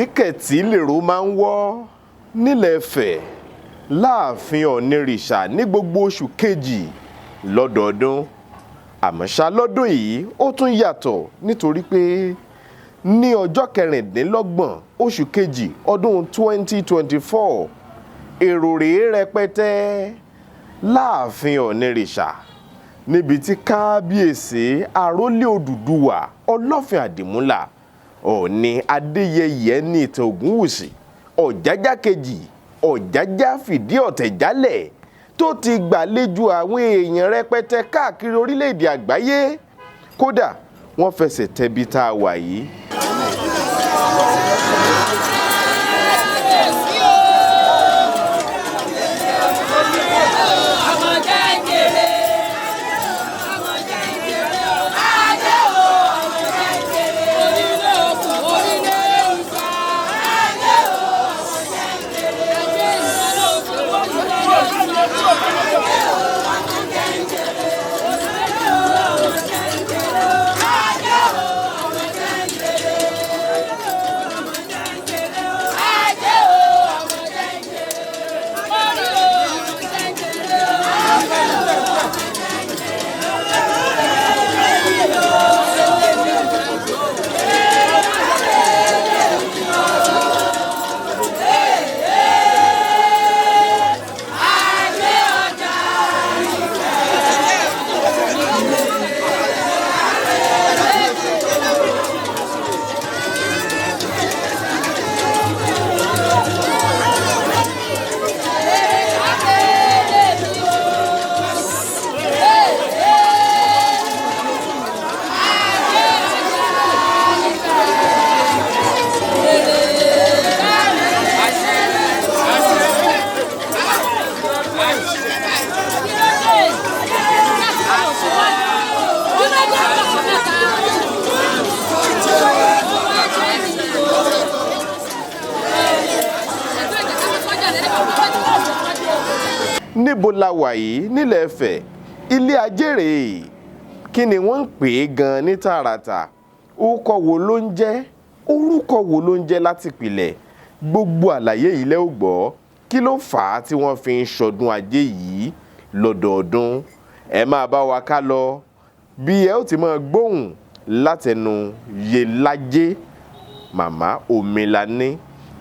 kẹ̀tíkẹ̀tí lèrò máa ń wọ́ nílẹ̀ Ifẹ̀ láàfin Ọ̀nìrìṣà ní gbogbo oṣù kejì lọ́dọọdún. Àmọ́ ṣá lọ́dún yìí ó tún yàtọ̀ nítorí pé ní ọjọ́ 26 oṣù kejì ọdún 2024 èrò rèé rẹpẹtẹ láàfin Ọ̀nìrìṣà níbi tí kábíyèsí àrólé Odùduwà Ọlọ́fin Àdìmúlà Ọọ̀ni Adéyẹyè ní ìtàn Ògúnwùsì Ọ̀jájá kejì Ọ̀jájá fìdí ọ̀tẹ̀ jálẹ̀ tó ti gbàlejò àwọn èèyàn rẹpẹtẹ káàkiri orílẹ̀-èdè àgbáyé. Kódà wọ́n fẹsẹ̀ tẹbi tá a wà yìí. Níbo la wà yìí nílẹ̀ Ifẹ̀? Ilé Ajé rèé. Kí ni wọ́n ń pè é gan ní tààràtà? Orúkọ wo ló ń jẹ́? Orúkọ wo ló ń jẹ́ láti ìpìlẹ̀? Gbogbo àlàyé yìí lẹ́ ò gbọ́. Kí ló fà á tí wọ́n fi ń ṣọdún Ajé yìí lọ́dọọdún? Ẹ máa bá wa ká lọ bí ẹ ó ti máa gbóhùn látẹnu Yelájé Màmá Omilani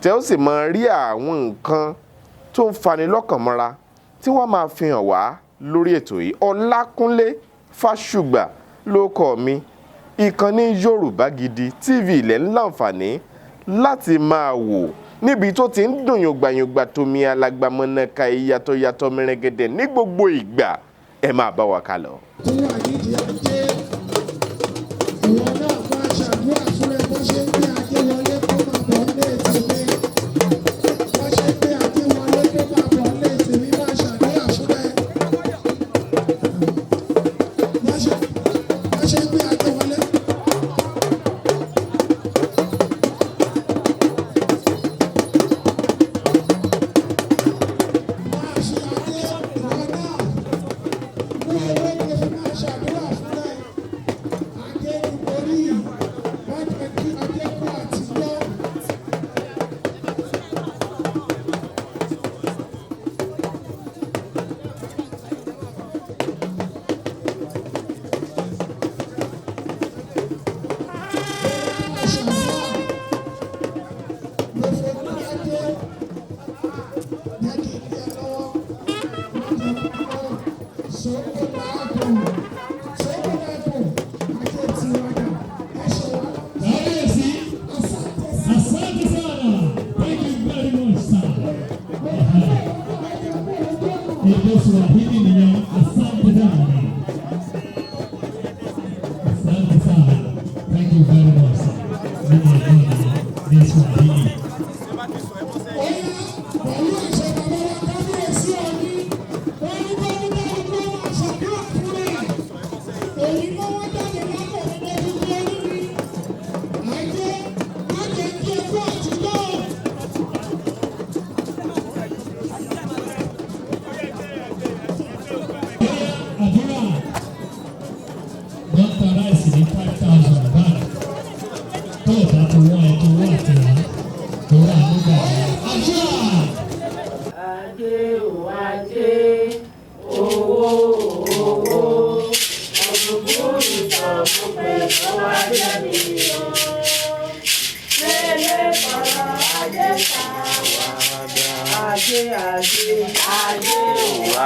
tẹ́ ó sì máa rí àwọn nǹkan tó ń fani lọ́kàn mọ́ra tí wọ́n máa fi hàn wá lórí ètò yìí. Ọlákúnlé Fásùgbà ló kọ mi. Ìkànnì Yorùbá Gidi TV ilẹ̀ ń láǹfààní láti máa wò níbi tó ti ń dùn yògbàyògbà tómi alágbàmọ́nàka ìyàtọ̀ mẹ́rẹ̀gẹ̀dẹ̀ ní gbogbo ìgbà. Ẹ máa bá wa ká lọ.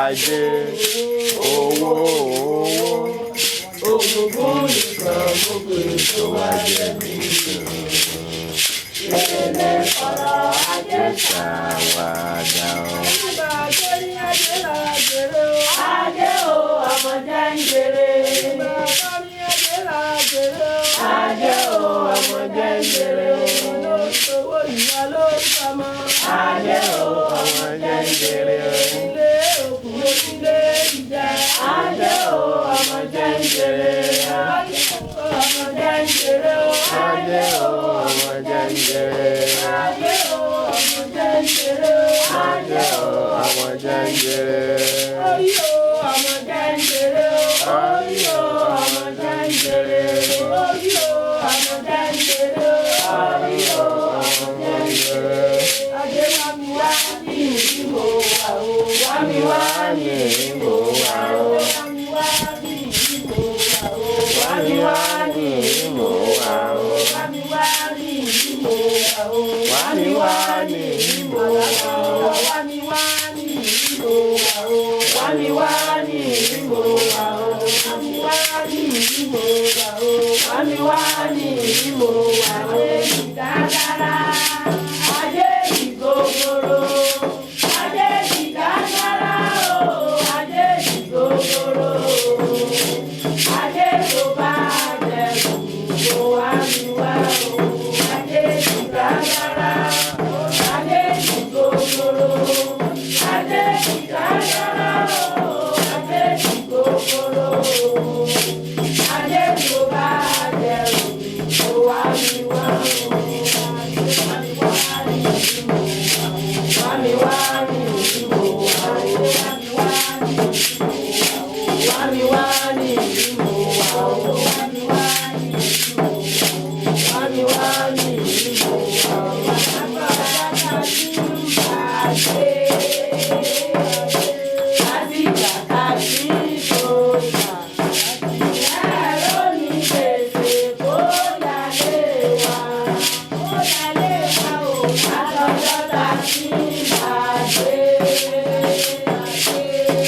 ajé owó ògùngùn nìkan gbogbo èso wá jẹ́ mi sùn. Ilé ọ̀rọ̀ ajé ṣàwádà o. Ajé o ọmọ jẹ́ ń jèrè. Ajé o ọmọ jẹ́ ń jèrè. Ajé o ọmọ jẹ́ ń jèrè. Ajé o ọmọ jẹ́ ń jèrè. Ajé o ọmọ jẹ́ ń jèrè. Ajé o ọmọ jẹ́ ń jèrè. Ajé o ọmọ jẹ́ ń jèrè. Oyo ọmọ jẹ́ ń jèrè. Oyo ọmọ jẹ́ ń jèrè. Oyo ọmọ jẹ́ ń jèrè. Oyo ọmọ jẹ́ ń jèrè. Ajé wá mi wá ní ìmọ̀ wá o. Wá mi wá ní ìmọ̀ wá o. Wá mi wá ní ìmọ̀ wá o. Wá mi wá ní ìmọ̀ wá o. Wá mi wá ní ìmọ̀ wá o. Wá mi wá ní ìmọ̀ wá o. Wá mi wá ní ìmọ̀ wá o. Wá mi wá ní ìmọ̀ wá o. Wá mi wá ní ìmọ̀ wá o. Wá mi wá ní ìmọ̀ wá o. Dáadáa, ajé ìgbòho. Ajé ìdágbára o. Ajé ìgbòho. Ajé tó bá dẹ̀kù kó wá mi wá o. Ajé ìdágbára. Ajé ìgbòho. Ajé ìdágbára o. Ajé ìgbòho. Ajé tó bá dẹ̀kù kó wá mi wá o. Wá mi wá ní ìmọ̀ wá o. Wá mi wá ní ìmọ̀ wá o. Wá mi wá ní ìmọ̀ wá o. Wá mi wá ní ìmọ̀ wá o. Láti kàkà sí ìṣòyà. Ẹ̀rọ ní gbèsè kó yálé wá. Kó yálé wá o. Àtọ̀jọ́ ta sí ìbàdé.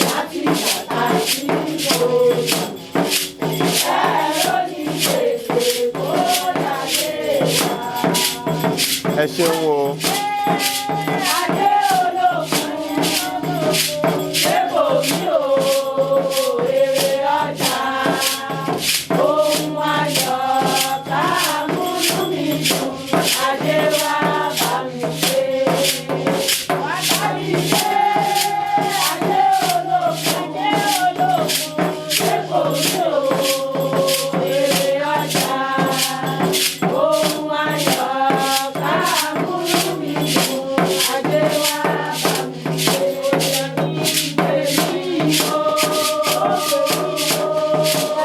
Láti kàkà sí ìṣòyà. Ẹ̀rọ ní gbèsè kó yálé wá. Ẹ ṣeun o. Ajé olókun, ṣé kò ní o, èrè ọjà, ohun ayọ̀ ká múnú mi dùn, ajé wá bá mi ṣe. Wá bá mi ṣe, ajé olókun, ṣé kò ní o, èrè ọjà, ohun ayọ̀ ká múnú mi dùn, ajé wá bá mi ṣe.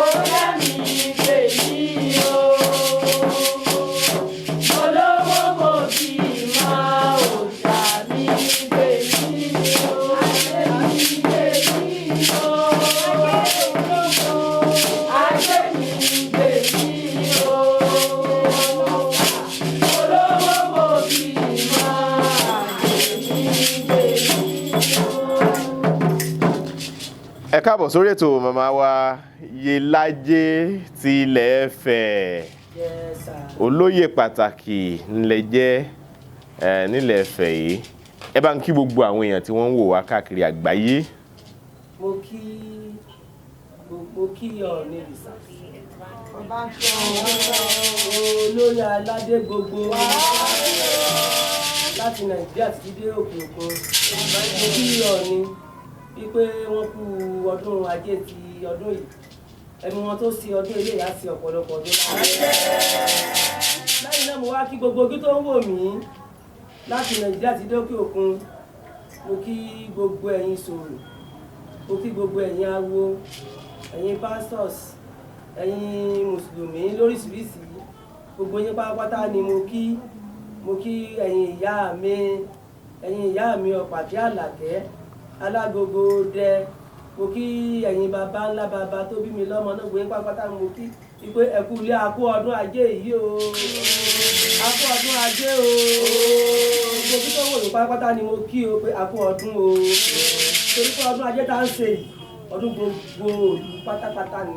Oya mi gbè mí o, olówó mo bí mọ́ òòṣà mi gbè mí o, ajé mi gbè mí o, ajé mi gbè mí o, olówó mo bí mọ́ ajé mi gbè mí o. Ẹ káàbọ̀ sórí ètò màmá wa Yelájé ti ilẹ̀ Ẹ̀fẹ̀. Olóyè pàtàkì ńlẹ̀ jẹ́ nílẹ̀ Ẹ̀fẹ̀ yìí. Ẹ bá ń kí gbogbo àwọn èèyàn tí wọ́n ń wò wá káàkiri àgbáyé. Mo kí Ọọ̀ni Ìrìṣà. Olórí aládé gbogbo láti Nàìjíríà títí dé òkè òkun. Mo kí Ọọ̀ni wípé wọ́n kú ọdún ajé ti ọdún yìí. Ẹ̀mí wọn tó sí ọdún ilé ìyá sí ọ̀pọ̀lọpọ̀ ọdún. Lẹ́yìn náà mo wá kí gbogbo ojú tó ń wò mí láti Nàìjíríà títí dé òkè òkun. Mo kí gbogbo ẹ̀yin sòrò. Mo kí gbogbo ẹ̀yin awo, ẹ̀yin pastors, ẹ̀yin mùsùlùmí lóríṣiríṣi. Gbogbo yín pátápátá ni mo kí ẹ̀yin ìyá mi Ọ̀pàkí Àlàkẹ́, Alágogo Dẹ. Mo kí ẹ̀yin bàbá ńlá bàbá tó bí mi lọ́mọ náà, gbogbo yín pátápátá mo kí wípé ẹ kú ilé, a kú ọdún ajé yìí o. A kú ọdún ajé o. Gbogbo tó wò Yorùbá pátápátá ni mo kí o pé a kú ọdún o. Torí pé ọdún ajé tá ń ṣe yìí ọdún gbogbo ìlú pátápátá ni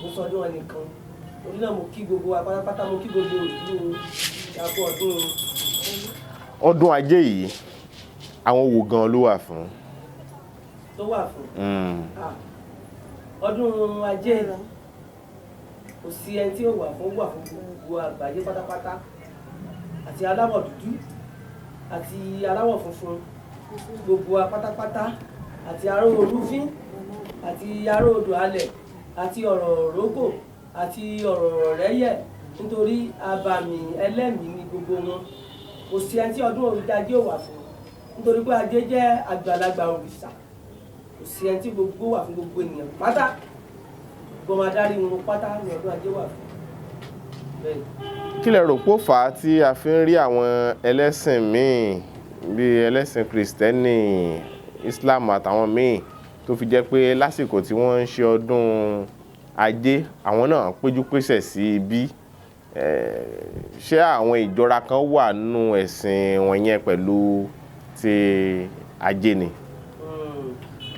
mo sọ ọdún ẹnìkan. Torí náà mo kí gbogbo wa pátápátá, mo kí gbogbo ìlú o, a kú ọdún o. Ọdún ajé yìí àwọn wo gan ló wà fún? Tó wà fún? Ọdún ajé yìí kò sí ẹni tí ó wà fún gbogbo àgbáyé pátápátá, àti aláwọ̀ dúdú àti aláwọ̀ funfun, gbogbo wa pátápátá, àti aró olúfín àti aró odò alẹ̀ àti ọ̀rọ̀ rógò àti ọ̀rọ̀ rẹ́yẹ̀, nítorí abàmì ẹlẹ́mìí ni gbogbo wọn. Kò sí ẹni tí ọdún ajé ò wà fún, nítorí pé ajé jẹ́ àgbàlagbà òrìṣà. Kò sí ẹni tí gbogbo wà fún gbogbo ènìyàn pátá, gbogbo adarí wọn pátá ni ọdún ajé wà fún. Kí lẹ rò pé ó fà á tí a fi ń rí àwọn ẹlẹ́sìn míì bíi ẹlẹ́sìn Kristẹni, Islam àtàwọn míì tó fi jẹ́ pé lásìkò tí wọ́n ń ṣe ọdún ajé àwọn náà péjú pésẹ̀ sí ibi? Ṣé àwọn ìjọra kan wà nínú ẹ̀sìn wọn yẹn pẹ̀lú ti ajé ni?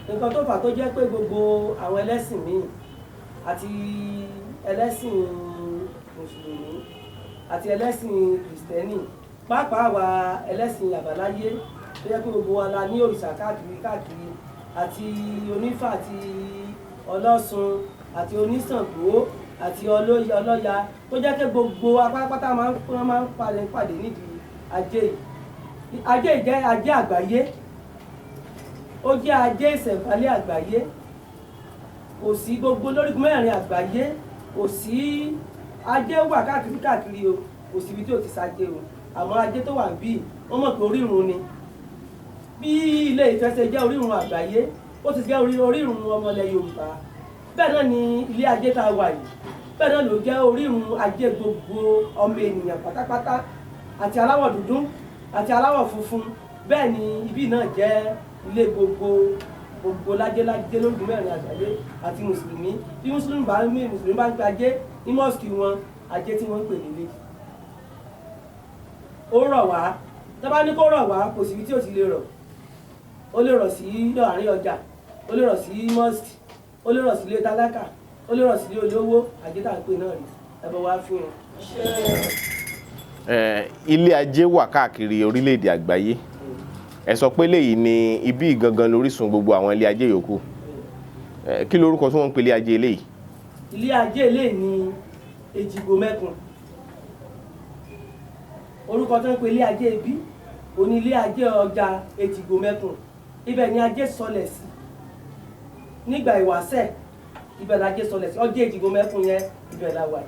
Nǹkan tó fà tó jẹ́ pé gbogbo àwọn ẹlẹ́sìn míì àti ẹlẹ́sìn Mùsùlùmí àti ẹlẹ́sìn Kristẹni, pàápàá wa ẹlẹ́sìn àbáláyé tó jẹ́ pé gbogbo wa la ní òrìṣà káàkiri àti onífà àti ọlọ́ṣun àti oníṣàngó àti ọlọ́ya, tó jẹ́ pé gbogbo apátápátá máa ń pàdé nídìí ajé yìí. Ajé yìí jẹ́ ajé àgbáyé, ó jẹ́ ajé ìṣẹ̀ǹbálẹ̀ àgbáyé. Kò sí gbogbo lórígun mẹ́rin àgbáyé, kò sí ajé wà káàkiri o, kò sí ibi tí ò ti ṣajé o. Àmọ́ ajé tó wà níbí wọ́n mọ̀ pé orírun ni. Bí Ilé Ifẹ̀ ṣe jẹ́ orírun àgbáyé, ó ti jẹ́ orírun ọmọlẹ̀ Yorùbá. Bẹ́ẹ̀ náà ni ilé ajé tá a wà yìí, bẹ́ẹ̀ náà ló jẹ́ orírun ajé gbogbo ọmọ ènìyàn pátápátá, àti aláwọ̀ dúdú àti aláwọ̀ funfun. Bẹ́ẹ̀ ni ibi náà jẹ́ ilé gbogbo lájé lórígun mẹ́rin àgbáyé àti Mùsùlùmí. Bí Mùsùlùmí bá ń pe ajé ní mọ́sìkì wọn, ajé tí wọ́n ń pè nílé. Ó rọ̀ wá, tó bá ní kó rọ̀ wá, kò sí ibi tí ò ti lè rọ̀. Ó lè rọ̀ sí àárín ọjà, ó lè rọ̀ sí mọ́sìkì, ó lè rọ̀ sí ilé tálákà, ó lè rọ̀ sí ilé olówó. Ajé tá à ń pè náà rí, ẹbọ wá fún wọn. Ilé ajé wà káàkiri orílẹ̀-èdè àgbáyé. Ẹ sọ pé léyìí ni ibi gangan lórísun gbogbo àwọn ilé ajé yòókù. Kí lorúkọ tí wọ́n ń pè ilé ajé eléyìí? Ilé ajé eléyìí ni Èjìgbò Mẹ́kùn. Orúkọ tó ń pè ilé ajé ibi òní ilé ajé ọjà Èjìgbò Mẹ́kùn. Ibẹ̀ ni ajé sọlẹ̀ sí nígbà ìwáṣẹ̀. Ibẹ̀ ni ajé sọlẹ̀ sí, ọjà Èjìgbò Mẹ́kùn yẹn, ibẹ̀ la wà.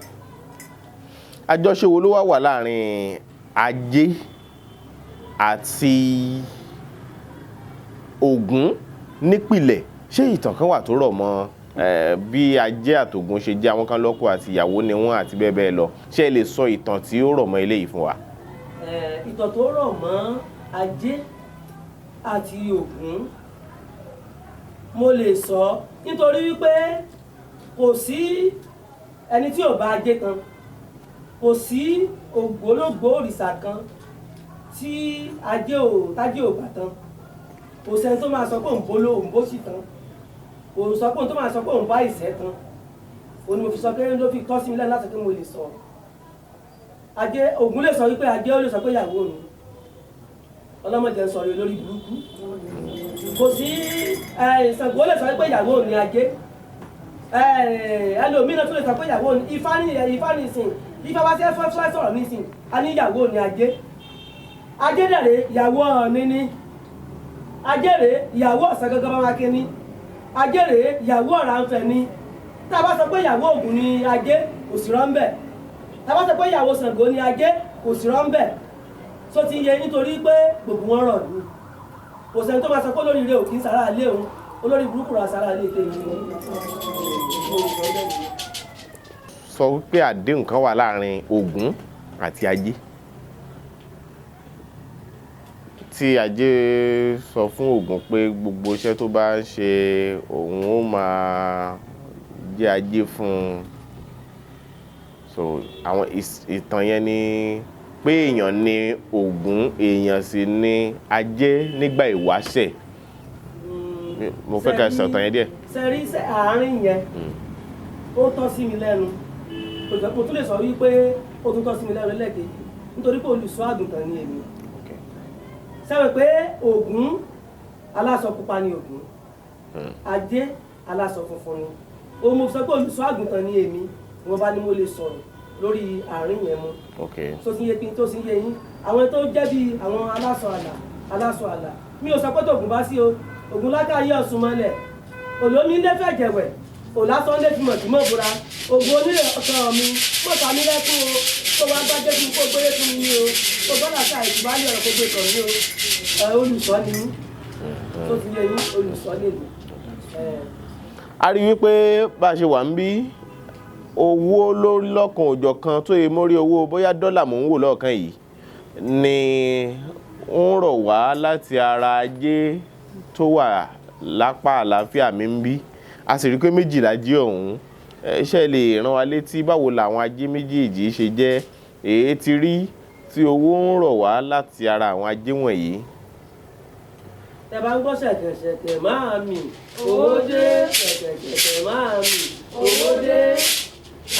Àjọṣe wo ló wà láàrin ajé àti Ògún nípìlẹ̀? Ṣé ìtàn kan wà tó rọ̀ mọ́ bí ajé àtògún ṣe jẹ́? Àwọn kan lọ́kọ àti ìyàwó ni wọ́n àti bẹ́ẹ̀ bẹ́ẹ̀ lọ. Ṣé ẹ lè sọ ìtàn tí ó rọ̀ mọ́ eléyìí fún wa? Ìtàn tó rọ̀ mọ́ ajé àti Ògún mo lè sọ nítorí wípé kò sí ẹni tí ò bá ajé kan, kò sí ògbólógbòó òrìṣà kan tí tájé ò bá tán. Kò sẹ́ni tó máa sọ pé òun bó sì tán, kò sọ pé òun tó máa sọ pé òun bá ìṣẹ́ tán. Òun ni mo fi sọ pé ló fi tọ́ sí mi lẹ́nu láti pé mo lè sọ. Ajé, Ògún lè sọ wípé ajé, ó lè sọ pé ìyàwó mi. Ọlọ́mọdé ń sọ̀rọ̀ lórí burúkú. Kò sí Ṣàngó lè sọ wípé ìyàwó mi ajé. Ẹlòmíràn tó lè sọ pé ìyàwó ni Ifá nìsín. Ifá wá sí ẹfọ́ sọ̀rọ̀ nísìn, a ní ìyàwó ni ajé. Ajé dẹ̀rẹ̀ ìyàwó Ọ̀ọ̀ni ni. Ajé rèé ìyàwó Ọ̀sán gangan bá wá kí ni. Ajé rèé ìyàwó Ọ̀rànfẹ̀ ni. Tá a bá sọ pé ìyàwó Ògún ni ajé, kò sí rọ́ńbẹ̀. Tá a bá sọ pé ìyàwó Ṣàngó ni ajé, kò sí rọ́ńbẹ̀. Só ti yẹ nítorí pé gbogbo wọn rọ̀ ni. Kò sẹ́ni tó máa sọ pé olórí rẹ̀ ò kí ń sára lé òun, olórí burúkú rà sára lé tèmi. Sọ wípé àdéhùn kan wà láàrin Ògún àti ajé. Tí ajé sọ fún Ògún pé gbogbo iṣẹ́ tó bá ń ṣe òun ó máa jẹ́ ajé fún un. So àwọn ìtàn yẹn ni pé èèyàn ni Ògún èèyàn sì ni Ajé nígbà ìwáṣẹ̀ mo fẹ́ ká sọ̀tàn yẹn díẹ̀. sẹ́rí àárín yẹn ó tọ́ sí mi lẹ́nu mo tún lè sọ wípé ó tún tọ́ sí mi lẹ́nu lẹ́ẹ̀kejì nítorí pé olùṣọ́ àgùntàn ni èmi sẹ́wọ̀n pé Ògún aláṣọ pupa ni Ògún Ajé aláṣọ funfun ni ó mo sọ pé olùṣọ́ àgùntàn ni èmi wọ́n bá ní mo lè sọ̀rọ̀ lórí àárín yẹn mu tó sì yé pin tó sì yé yín àwọn tó jẹ́ bí àwọn aláṣọ àlà mi ò sọ pé tó Ògún bá sí o Ògún lákàáyé Ọ̀ṣun mọ́lẹ̀ olómi ń lẹ́fẹ̀ẹ́ jẹ̀wẹ̀ òlásán lè fi mọ̀tí mọ̀ búra Ògún onílé ọ̀sán mi mọ̀tà mi lẹ́kún o tó wá gbájé fún kó gbélé fún mi o tó gbọ́dọ̀ ká ìtìbálẹ̀ ọ̀rọ̀ kó gbé kàn mí o olùsọ ni mí tó ti yé yín olùsọ lè lò. A rí wípé bá a ṣe wà ń bí owó lórí lọ́kan òjọ̀ kan tó yẹ mórí owó bóyá dọ́là mò ń wò lọ́ọ̀kan yìí ni ń rọ̀ wá láti ara Ajé tó wà lápá àlàáfíà mi ń bí a sì rí pé méjìlá jí ọ̀hún iṣẹ́ lè rán wa létí báwo làwọn Ajé méjèèjì ṣe jẹ́ èyí ti rí tí owó ń rọ̀ wá láti ara àwọn Ajé wọ̀nyí. Tẹ bá ń gbọ́ ṣẹ̀kẹ̀ṣẹ̀kẹ̀ máa mì owó dé ṣẹ̀kẹ̀ṣẹ̀kẹ̀ máa mì owó dé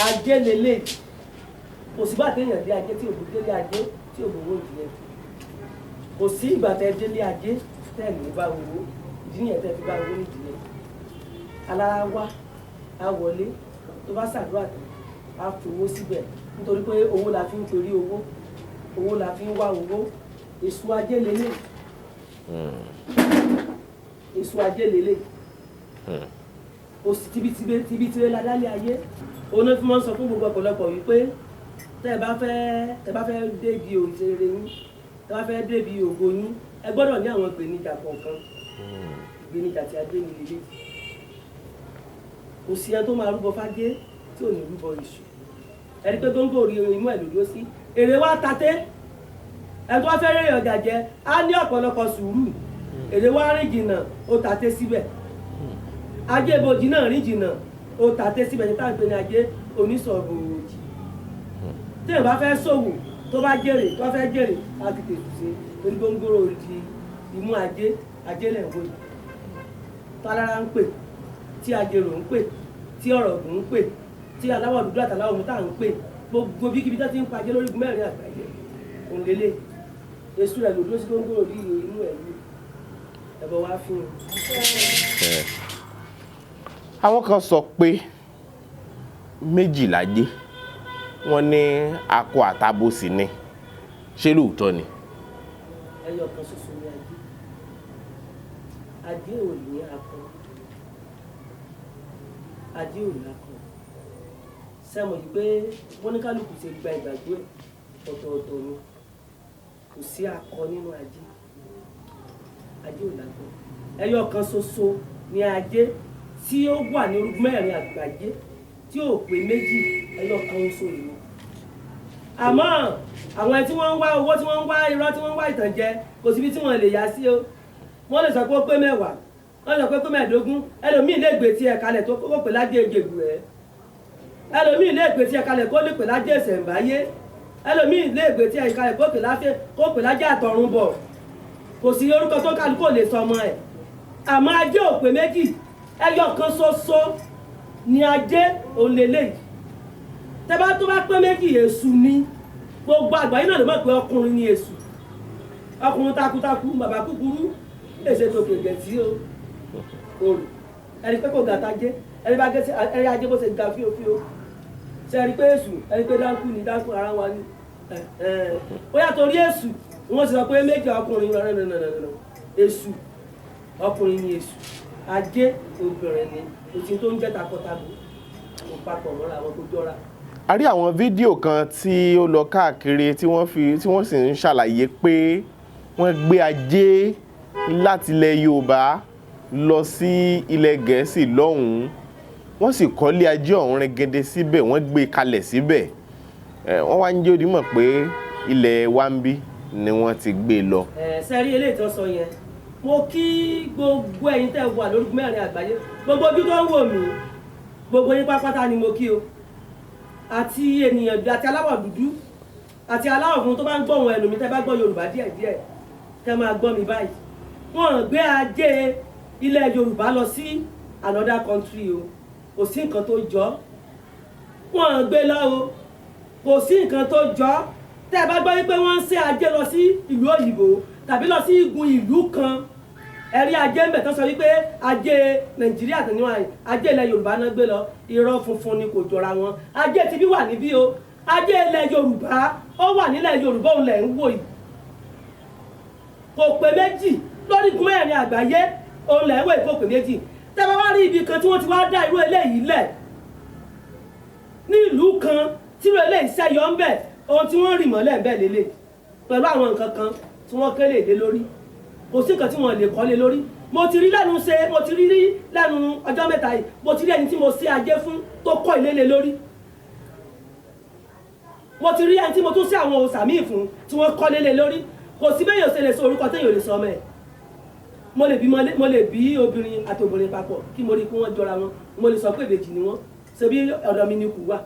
Ajé lélẹ̀ kò sígbà téèyàn dé Ajé tí òbí délé Ajé tí òbí owó ìdílé kò sí ìgbà tẹ délé Ajé tẹ̀ ní bá owó ìdí nìyẹn tẹ fi bá owó nídìílé alára wá á wọlé tó bá ṣàdúrà tán á fi owó síbẹ̀ nítorí pé owó la fi ń torí owó la fi ń wá owó èso Ajé lélẹ̀ èso Ajé lélẹ̀ òsì tibitire ládálé ayé òun náà fi máa ń sọ fún gbogbo ọ̀pọ̀lọpọ̀ wípé tẹ́ ẹ bá fẹ́ débi òṣèré yín tẹ́ bá fẹ́ débi ògo yín ẹ gbọ́dọ̀ ní àwọn ìpèníjà kọ̀ọ̀kan ìpèníjà tí Ajé ní lélẹ̀ kò sí ẹ tó máa rúbọ fájé tí ò ní rúbọ èṣù ẹni pé góńgó orí imú ẹ̀ lòdó sí èrè wá taté ẹ tó wá fẹ́ rèrè ọjà jẹ á ní ọ̀pọ̀lọpọ̀ sùúrù èrè wá rìn jìnnà ó taté síbẹ̀ Ajé ibojì náà rìn jìnnà ó taté síbẹ̀ ní táwọn ìpè ní Ajé oníṣọ̀bù òjì tí èèyàn bá fẹ́ ṣòwò tó bá jèrè tó fẹ́ jèrè á ti tètè ṣe orí góńgó orí imú Ajé lẹ̀ ń wò yìí tálára ń pè tí Ajérò ń pè tí Ọ̀rọ̀gùn ń pè tí aláwọ̀ dúdú àtàláwọ̀ mú tá ń pè gbogbo bí kíbi tó ti ń pa Ajé lórígun mẹ́rin àgbáyé òun lélẹ̀ èso rẹ̀ lòdó sí góńgó orí inú ẹ̀ ní ẹ̀bọ̀ wá fún un. Àwọn kan sọ pé méjìlá Ajé wọ́n ní akọ àtabo sì ni ṣé lóòótọ́ ni. ẹyọ kan ṣoṣo ní Ajé ò ní akọ Ajé ò lákọ sẹ́mọ̀ yìí pé wọ́n ní kálukú ṣe gba ìgbàgbọ́ ọ̀tọ̀ọ̀tọ̀ ni kò sí akọ nínú Ajé ò lákọ ẹyọ kan ṣoṣo ní Ajé tí ó wà ní orúkọ mẹ́rin àgbáyé tí ò pé méjì ẹyọ kan ṣoṣo yìí àmọ́ àwọn tí wọ́n ń wá owó tí wọ́n ń wá irọ́ tí wọ́n ń wá ìtànjẹ kò síbi tí wọ́n lè yá sí o wọ́n lè sọ pé ó pé 10 wọ́n lè sọ pé ó pé 15 ẹlòmíì lè gbé tí ẹ kalẹ̀ tó kó pè lájẹ ìjẹ̀bù rẹ̀ ẹlòmíì lè gbé tí ẹ kalẹ̀ kó lè pè lájẹ ìṣẹ̀ǹbáyé ẹlòmíì lè gbé tí ẹ kalẹ̀ kó pè lájẹ àtọ̀runbọ̀ kò sí orúkọ tó kálukú lè sọ ọmọ ẹ̀ àmọ́ Ajé ò pé méjì ẹyọ kan ṣoṣo ni Ajé òun lélẹ́yìí tẹ́bá tó bá pé méjì èṣù ni gbogbo àgbáyé náà ló mọ̀ pé ọkùnrin ni èṣù ọkùnrin takuntakun bàbá kúkúrú èsè tó kèké tí ó rò ẹni pé kò gàtà jẹ ẹni bá gẹ́sẹ̀ ẹni Ajé bó ṣe ga fíofío ṣe ẹni pé èṣù ẹni pé dáńkù ni dáńkù ara wa ni ó yàtọ̀ rí èṣù wọ́n sì sọ pé méjì ọkùnrin èṣù ọkùnrin ni èṣù Ajé obìnrin ni òtí tó ń jẹ́ takọtabo kò papọ̀ mọ́ra àwọn tó jọra. A rí àwọn fídíò kan tí ó lọ káàkiri tí wọ́n sì ń ṣàlàyé pé wọ́n gbé Ajé láti ilẹ̀ Yorùbá lọ sí ilẹ̀ Gẹ̀ẹ́sì lọ́hùn-ún wọ́n sì kọ́lé Ajé ọ̀hún rẹ̀gẹ̀dẹ̀ síbẹ̀ wọ́n gbé kalẹ̀ síbẹ̀ wọ́n wá ń jẹ́ onímọ̀ pé ilẹ̀ wa ń bí ni wọ́n ti gbé lọ. sẹ́rí eléyìí tó sọ yẹn mo kí gbogbo ẹ̀yin tẹ́ wà lórí mẹ́rin àgbáyé gbogbo ojú tó ń wò mí gbogbo yín pátápátá ni mo kí o àti ènìyàn àti aláwọ̀ dúdú àti aláwọ̀ funfun tó bá ń gbọ́ ohùn ẹnu mi tẹ́ bá gbọ́ Yorùbá díẹ̀díẹ̀ kẹ́ máa gbọ́ mi báyìí wọ́n gbé ajé ilẹ̀ Yorùbá lọ sí another country o kò sí nǹkan tó jọ wọ́n gbé lọ o kò sí nǹkan tó jọ tẹ́ bá gbọ́ wípé wọ́n ń ṣe ajé lọ sí ìlú òyìnbó tàbí lọ sí igun ìlú kan ẹ̀rí ajé ń bẹ̀ tán sọ wípé ajé Nàìjíríà tó níwáyé ajé ilẹ̀ Yorùbá náà gbé lọ irọ́ funfun ni kò jọra wọn ajé ti bí wà níbí o ajé ilẹ̀ Yorùbá ó wà nílẹ̀ Yorùbá òun lẹ̀ ń wò yìí kò pé méjì lórí igun mẹ́rin àgbáyé òun lẹ̀ ń wò yìí kò pé méjì tẹ́ bá wá rí ibi kan tí wọ́n ti wá dá irú eléyìí lẹ̀ ní ìlú kan tí irú eléyìí ṣẹ́yọ ń bẹ̀ ohun tí wọ́n rì mọ́lẹ̀ ń bẹ̀ lélẹ̀ pẹ̀lú àwọn nǹkan kan tí wọ́n kélé lé lórí kò sí nǹkan tí wọ́n lè kọ́ lé lórí mo ti rí lẹ́nu lẹ́nu ọjọ́ mẹ́ta yìí mo ti rí ẹni tí mo ṣe ajé fún tó kọ́ ilé lé lórí mo ti rí ẹni tí mo tún ṣe àwọn òòṣà míì fún tí wọ́n kọ́ lé lórí kò sí bẹ́ẹ̀ yóò ṣe lè sọ orúkọ téèyàn ò lè sọ ọmọ ẹ̀ mo lè bí obìnrin àti obìnrin papọ̀ kí mo rí kí wọ́n jọra wọn mo lè sọ pé ìbejì ni wọ́n ṣe bí ọ̀dọ̀ mi ni kù wà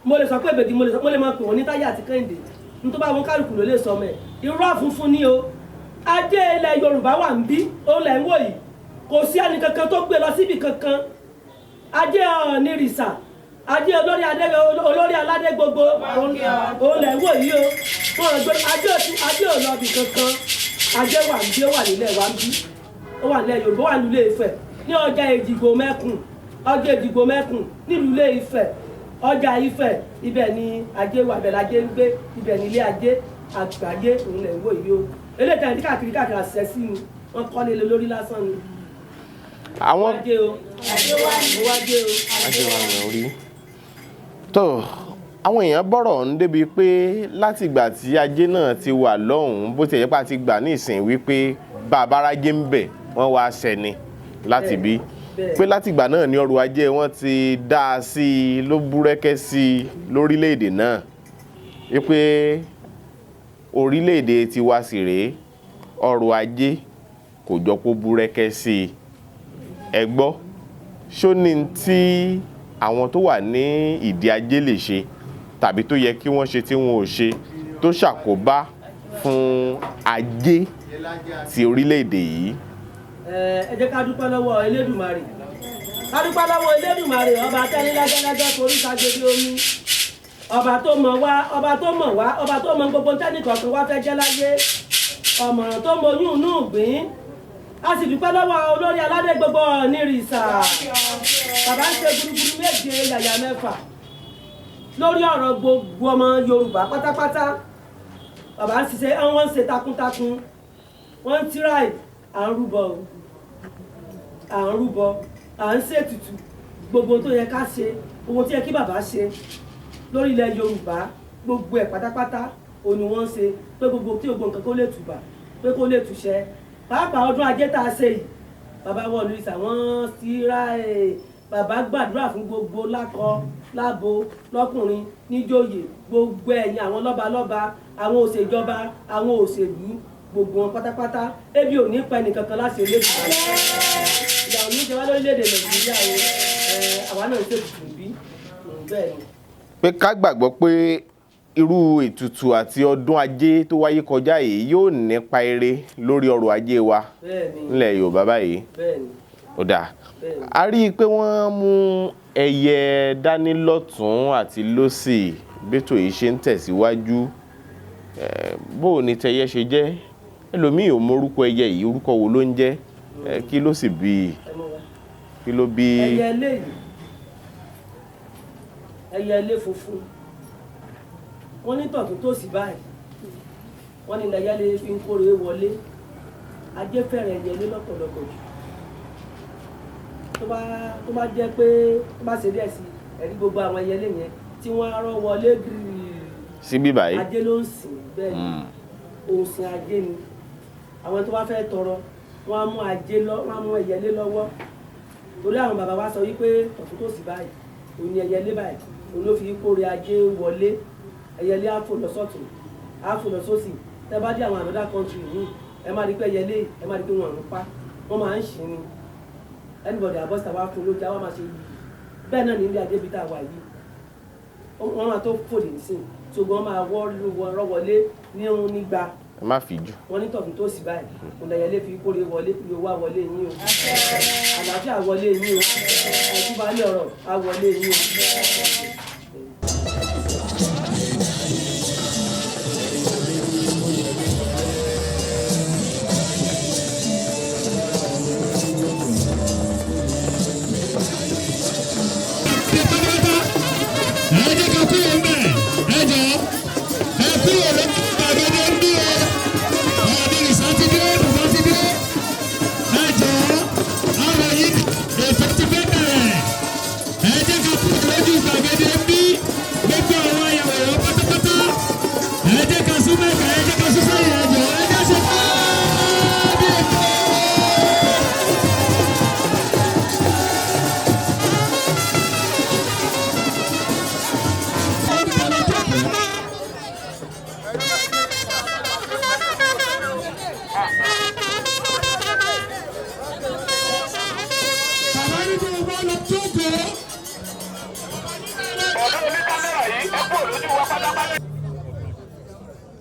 mo lè sọ pé ìbejì mo lè máa pè wọ́n ní Táyé àti Kẹ́hìndé ní tó bá wọn kálukú ló lè sọ ọmọ ẹ̀ irọ́ funfun ni o ajé ilẹ̀ Yorùbá wà ń bí òun lẹ̀ ń wò yìí kò sí ẹnì kankan tó gbé lọ síbi kankan ajé onírìṣà ajé olórí aládé gbogbo òun lẹ̀ ń wò yìí o wọn gbé ajé ò lọ bì kankan ajé wà ń bí ó wà nílẹ̀ wà ń bí ó wà nílẹ̀ Yorùbá wà nílé Ifẹ̀ ní ọjà Èjìgbò Mẹ́kùn nílùú Ilé Ifẹ̀ ọjà Ifẹ̀ ibẹ̀ ni ajé wà bẹ̀ lajé ń gbé ibẹ̀ nílé ajé àgbáyé òun lẹ̀ ń wò yìí o eléyìí tẹ̀lé káàkiri àṣẹ sí ni wọ́n kọ́ lé lórí lásán ni. àwọn ajé o ajé wà lórí tó àwọn èèyàn bọ̀rọ̀ ń débi pé látìgbà tí ajé náà ti wà lọ́hùn-ún bó ti yẹ pé a ti gbà ní ìsìn wípé bàbá arájé ń bẹ̀ wọ́n wá ṣẹni láti bí pé látìgbà náà ní ọrọ̀ ajé wọn ti dá a sí i ló búrẹ́kẹ́ sí i lórílẹ̀‐èdè náà wípé orílẹ̀‐èdè tiwa sì rèé ọrọ̀ ajé kò jọ pé búrẹ́kẹ́ sí i ẹ gbọ́ ṣó ní tí àwọn tó wà ní ìdí ajé lè ṣe tàbí tó yẹ kí wọ́n ṣe tí wọn ò ṣe tó ṣàkóbá fún ajé ti orílẹ̀‐èdè yìí. ẹ jẹ́ ká dúpẹ́ lọ́wọ́ Elédùmarè ọba tẹ́lẹ̀ lájẹ́lájẹ́ torí ṣàgbébi omi ọba tó mọ̀ wá ọba tó mọ̀ gbogbo tẹ́nìkan tó wá fẹ́ jẹ́ láyé ọ̀mọ̀ràn tó mọyún inú ìgbín a sì dúpẹ́ lọ́wọ́ olórí aládé gbogbo onírìṣà bàbá ń ṣe gúrúgúrú méje yàyà mẹ́fà lórí ọ̀rọ̀ gbogbo ọmọ Yorùbá pátápátá bàbá ń ṣiṣẹ́ wọ́n ń ṣe takuntakun wọ́n ń tíráì à ń rúbọ à ń ṣètùtù gbogbo tó yẹ ká ṣe owó tó yẹ kí bàbá ṣe lórí ilẹ̀ Yorùbá gbogbo ẹ̀ pátápátá òun ni wọ́n ń ṣe pé gbogbo tí gbogbo nǹkan kó lè tùbà pé kó lè tùṣẹ́ pàápàá ọdún ajé tá a ṣe yìí bàbá wọn olùsà wọn tíráì bàbá gbàdúrà fún gbogbo lákọ lábo lọ́kùnrin níjòyè gbogbo ẹ̀yin àwọn lọ́balọ́ba àwọn òṣèjọba àwọn òṣèlú gbogbo wọn pátápátá ebi ò ní pa ẹnìkankan láti eléyìí ìyàwó ní ìjọba lórílẹ̀‐èdè Nàìjíríà o àwa náà ń ṣètùtù bí bẹ́ẹ̀ ni. pé ká gbàgbọ́ pé irú ètùtù àti ọdún ajé tó wáyé kọjá yìí yóò nípa ire lórí ọrọ̀ ajé wa nílẹ̀ Yorùbá báyìí ó dáa a rí i pé wọ́n mú ẹyẹ dání lọ́tún àti lósì bẹ́tò yìí ṣe ń tẹ̀síwájú bó ni tẹyẹ ṣe jẹ́ ẹlòmíì ò mọ orúkọ ẹyẹ yìí orúkọ wo ló ń jẹ́ kí ló sì bí kí ló bí. ẹyẹ ilé funfun wọ́n ní tọ̀tún tó sì báyìí wọ́n ní ẹyẹlé fi ń kórè wọlé ajé fẹ́rẹ̀ ẹyẹlé lọ́pọ̀lọpọ̀ jù tó bá jẹ́ pé tó bá ṣe díẹ̀ sí ẹ̀rí gbogbo àwọn ẹyẹlé yẹn tí wọ́n á rọ́ wọlé gírí síbí báyìí ajé ló ń sìn bẹ́ẹ̀ ni òun sìn ajé ni àwọn tó bá fẹ́ tọrọ wọ́n á mú wọ́n á mú ẹyẹlé lọ́wọ́ torí àwọn bàbá wa sọ wípé tọ̀tún tó sì báyìí òun ni ẹyẹlé báyìí òun ló fi kórè ajé wọlé ẹyẹlé àfò lọ sọ́tún àfò lọ sósì tẹ́ bá dé àwọn another country yìí ẹ má rí pé ẹyẹlé ẹ má rí pé wọn ń pa wọn máa ń ṣì ní anybody àbọ̀sítà wa fún lójú àwọn máa ṣe yìí bẹ́ẹ̀ náà ní ilé ajé bí tá a wà yìí wọ́n máa tó fòdì sí i ṣùgbọ́n wọ́n máa rọ́ wọlé ní ohun nígbà. ẹ má fi jù. wọ́n ní tọ̀tún tó sì báyìí kò lẹ́yẹlé fi kórè wọlé fi owó àwọlé yín o àlàáfíà wọlé yín o àìkúbalẹ̀ ọ̀rọ̀ àwọlé yín o.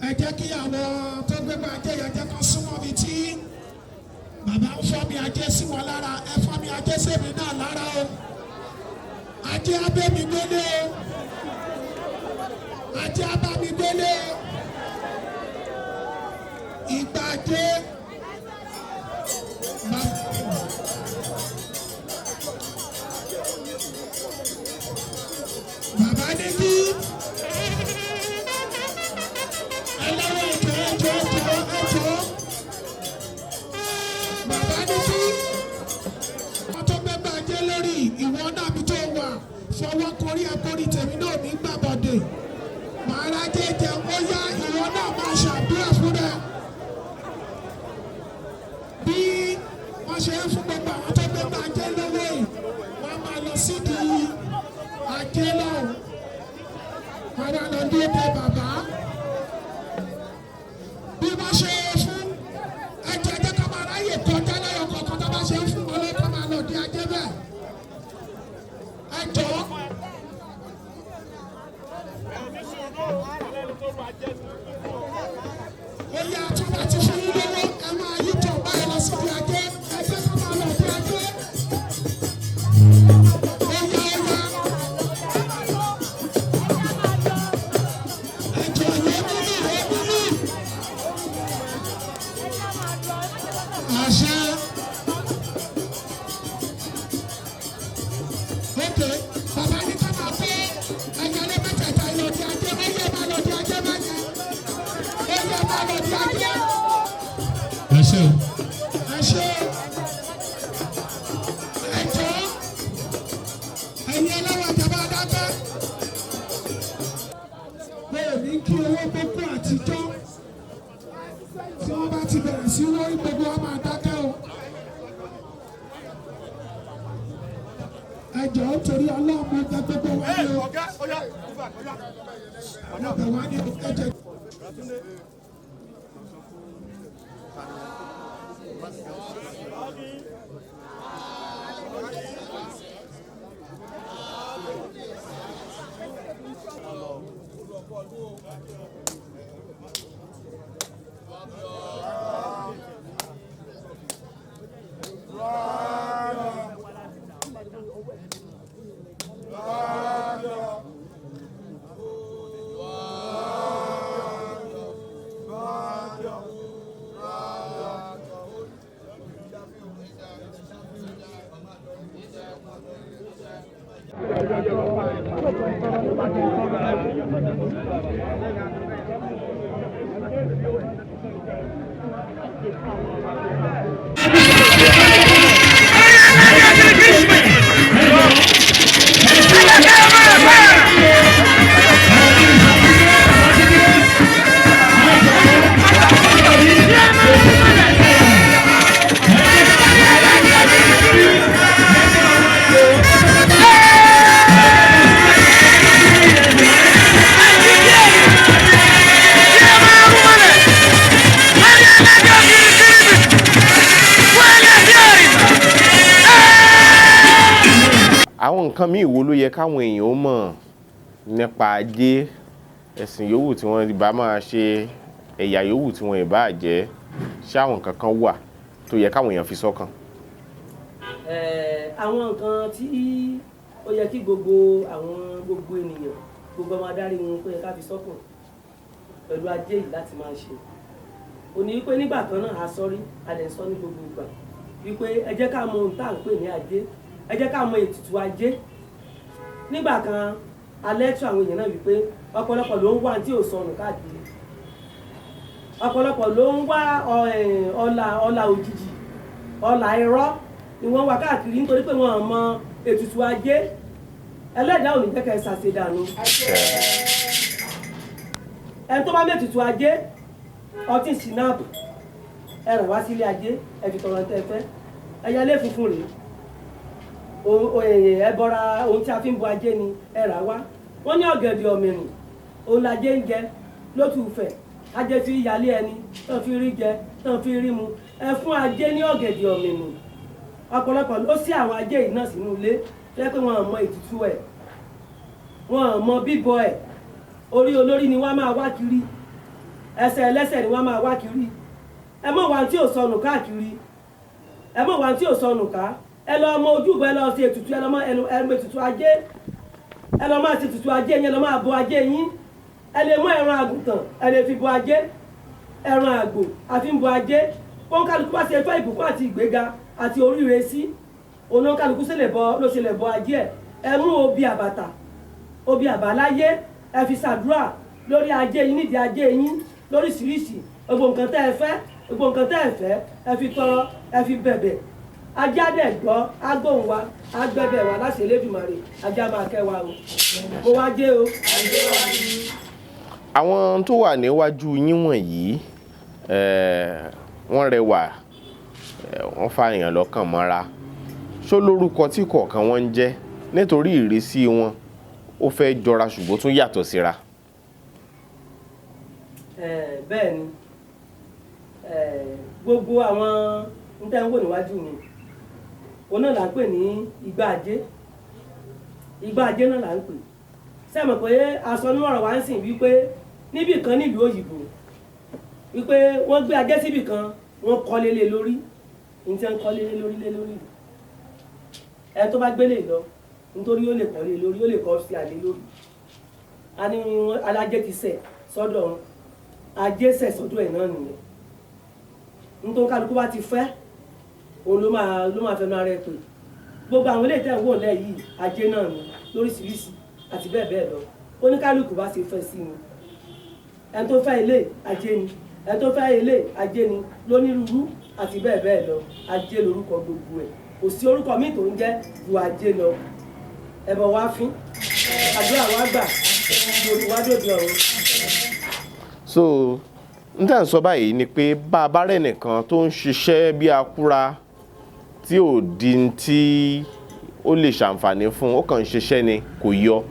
Ẹ jẹ́ kí àwọn tó gbégbá ajé yẹn jẹ́ kó súnmọ́ mi tí bàbá ń fọ́ mi ajé sí wọn lára, ẹ fọ́ mi ajé sẹ́mi náà lára o. Ajé abẹ́ mi gbélé o. Ajé abá mi gbélé o. Ìgbà ajé bàbá ní kí. Ìwọ náà bí tó wà fọwọ́ korí ẹ̀kọ́rí tèmi náà ní gbàbọ̀dé màá rájẹ́ jẹun ó yá ìwọ náà máa ṣàdúrà fún rẹ bí wọ́n ṣe ń fún gbogbo àwọn tó gbé máa jẹ́ lọ́wọ́ yìí wọ́n máa lọ sídìí ajé lọ́wọ́ wọ́n máa lọ dé bẹ bàbá bí wọ́n ṣe fún ẹjẹ jẹ́ ká máa ráyè kọjá lẹ́yọ̀ kọ̀ọ̀kan tó bá ṣe ń fún wọn lọ́kọ́ máa lọ dé ajé bẹ́ẹ̀. Oye àtúntà ti fún yín lọ́wọ́ ẹ máa yí tọ̀ báyìí lọ sí ibi ajé ẹjẹ́ ká máa lọ bí ajé. Oya ẹjọ́ yẹn múlò. Àṣẹ. Ok, bàbá ní ká máa fẹ́ ẹ̀yà lé mẹ́tẹ̀ẹ̀ta ìlọ̀dì ajé ẹ̀yẹ máa lọ̀dì ajé mẹ́yẹ. Ẹ̀yẹ máa lọ̀dì ajé. Ẹ ṣé o. Ẹ ṣé o. Ẹjọ́ ẹ̀yin ẹlẹ́wọ̀n ìjọba adájọ́. Bẹ́ẹ̀ ni kí owó gbogbo àtijọ́ tí wọ́n bá ti bẹ̀rẹ̀ sí wọ́n gbogbo wa máa dákẹ́ o. Ẹjọ́ torí ọlọ́mọ ẹgbẹ́ gbogbo wa ni o. Ọlọ́mọ wa ni o. Ẹjẹ. àwọn nǹkan míì wo ló yẹ káwọn èèyàn ó mọ̀ nípa ajé, ẹ̀sìn yòówù tí wọ́n bá máa ṣe, ẹ̀yà yòówù tí wọ́n bá jẹ́, ṣé àwọn nǹkan kan wà tó yẹ káwọn èèyàn fi sọ́kàn? Àwọn nǹkan tí ó yẹ kí gbogbo ènìyàn, gbogbo ọmọ adarí wọn pé ká fi sọ́kàn pẹ̀lú ajé yìí láti máa ṣe. Ó ní wípé nígbà kan náà a sọ rí, a lè sọ ní gbogbo ìgbà wípé ẹ jẹ́ ká mọ ohun tá à ń pè ní ajé, ẹ jẹ́ ká mọ ètùtù ajé. Nígbà kan alẹ́ tí àwọn èèyàn náà wípé ọ̀pọ̀lọpọ̀ ló ń wá tí ò sọnù káàkiri, ọ̀pọ̀lọpọ̀ ló ń wá ọlà òjijì, ọlà irọ́ ni wọ́n wá káàkiri nítorí pé wọ́n mọ ètùtù ajé. Ẹlẹ́dàá ò ní jẹ́ kẹ́ ẹ ṣàṣedànù. Ẹni tó bá mọ ètùtù ajé, ọtí sinapu ẹ ràn wá sílé ajé, ẹ fi tọrọ tẹ fẹ́, ẹyẹlé funfun rèé, ẹ bọra ohun tí a fi ń bọ ajé ni ẹ rà wá. Wọ́n ní ọ̀gẹ̀dẹ̀ ọ̀mìnì òun lajé ń jẹ lótú fẹ̀, ajé fi yálé ẹni tán fi rí jẹ tán fi rí mu. Ẹ fún ajé ní ọ̀gẹ̀dẹ̀ ọ̀mìnì. Ọ̀pọ̀lọpọ̀ ló sí àwọn ajé yìí náà sínú ilé tó yẹ pé wọn mọ ètùtù ẹ̀, wọn mọ bíbọ ẹ̀. Orí olórí ni wọ́n máa wá kiri, ẹsẹ̀ ẹlẹ́sẹ̀ ni wọ́n máa wá kiri. Ẹ mọ̀ wá tí ò sọnù káàkiri, ẹ mọ̀ wá tí ò sọnù ká. Ẹ lọ mọ ojúbọ, ẹ lọ ṣe ètùtù, ẹ lọ mọ ètùtù ajé, ẹ lọ máa ṣe ètùtù ajé yẹn, ẹ lọ máa bọ ajé yín. Ẹ lè mú ẹran àgùntàn, ẹ lè fi bọ ajé, ẹran àgbò àfi ń bọ ajé. Wọ́n kálukú bá ṣe fẹ́ ìbùkún àti ìgbéga àti oríire sí, òun kálukú ló ṣe lè bọ ajé ẹ̀. Ẹ mú obì àbàtà, obì àbáláyé, ẹ fi ṣàdúrà lórí ajé yín, nídìí ajé yín lóríṣiríṣi. Gbogbo nǹkan tẹ́ ẹ fẹ́, gbogbo nǹkan tẹ́ ẹ fẹ́, ẹ fi tọrọ, ẹ fi bẹ̀bẹ̀. Ajá dẹ̀ gbọ́, á gbóhùn wa, á gbẹ́bẹ̀ wa láṣẹ Elédùmarè, ajá máa kẹ́ wa o. Mo wá jẹ́ o. Àwọn tó wà níwájú yín wọ̀nyí, wọ́n rẹwà, wọ́n fa èèyàn lọ́kàn mọ́ra. Ṣó lórúkọ tí kọ̀ọ̀kan wọn ń jẹ́? Nítorí ìrísí wọn ó fẹ́ jọra ṣùgbọ́n tún yàtọ̀ síra. Bẹ́ẹ̀ ni, gbogbo àwọn ń tẹ́ ń wò níwájú mi, òun náà là ń pè ní igbá ajé. Igbá ajé náà là ń pè. Ṣé mọ̀ pé aṣọ inú ọ̀rọ̀ wa ń sìn wípé níbì kan nílùú òyìnbó wípé wọ́n gbé ajé síbì kan, wọ́n kọ́lé lé lórí, ní tí wọ́n kọ́lé lé lórí. Ẹ tó bá gbélé lọ nítorí ó lè kọ́lé lórí, ó lè kọ́ sí àlè lórí. A ní alájẹ ti sẹ̀ sọ́dọ̀ wọn, ajé sẹ̀ sọ́dọ̀ ẹ̀ náà nìyẹn. Nítorí kálukú bá ti fẹ́, òun ló máa fẹnu ara ẹ̀ pè. Gbogbo àwọn ilé ìtẹ́ ìwò lẹ̀ yìí ajé náà ni lóríṣiríṣi àti bẹ́ẹ̀ bẹ́ẹ̀ lọ. Oníkálukú bá ṣe fẹ́ sí ni. Ẹni tó fẹ́ ilé ajé ni, ẹni tó fẹ́ ilé ajé ni, lónírúurú àti bẹ́ẹ̀ bẹ́ẹ̀ lọ. Ajé lorúkọ gbogbo ẹ̀. Kò sí orúkọ míì tó ń jẹ́ ju ajé lọ. Ẹbọ wá fín, àdúrà wá gbà, olùwádòdì ọ̀run. So n tẹ́ ń sọ báyìí ni pé bá a bá rẹ̀ nìkan tó ń ṣiṣẹ́ bí akúra tí ò di tí ó lè ṣàǹfààní fún, ó kàn ń ṣiṣẹ́ ni kò yọ,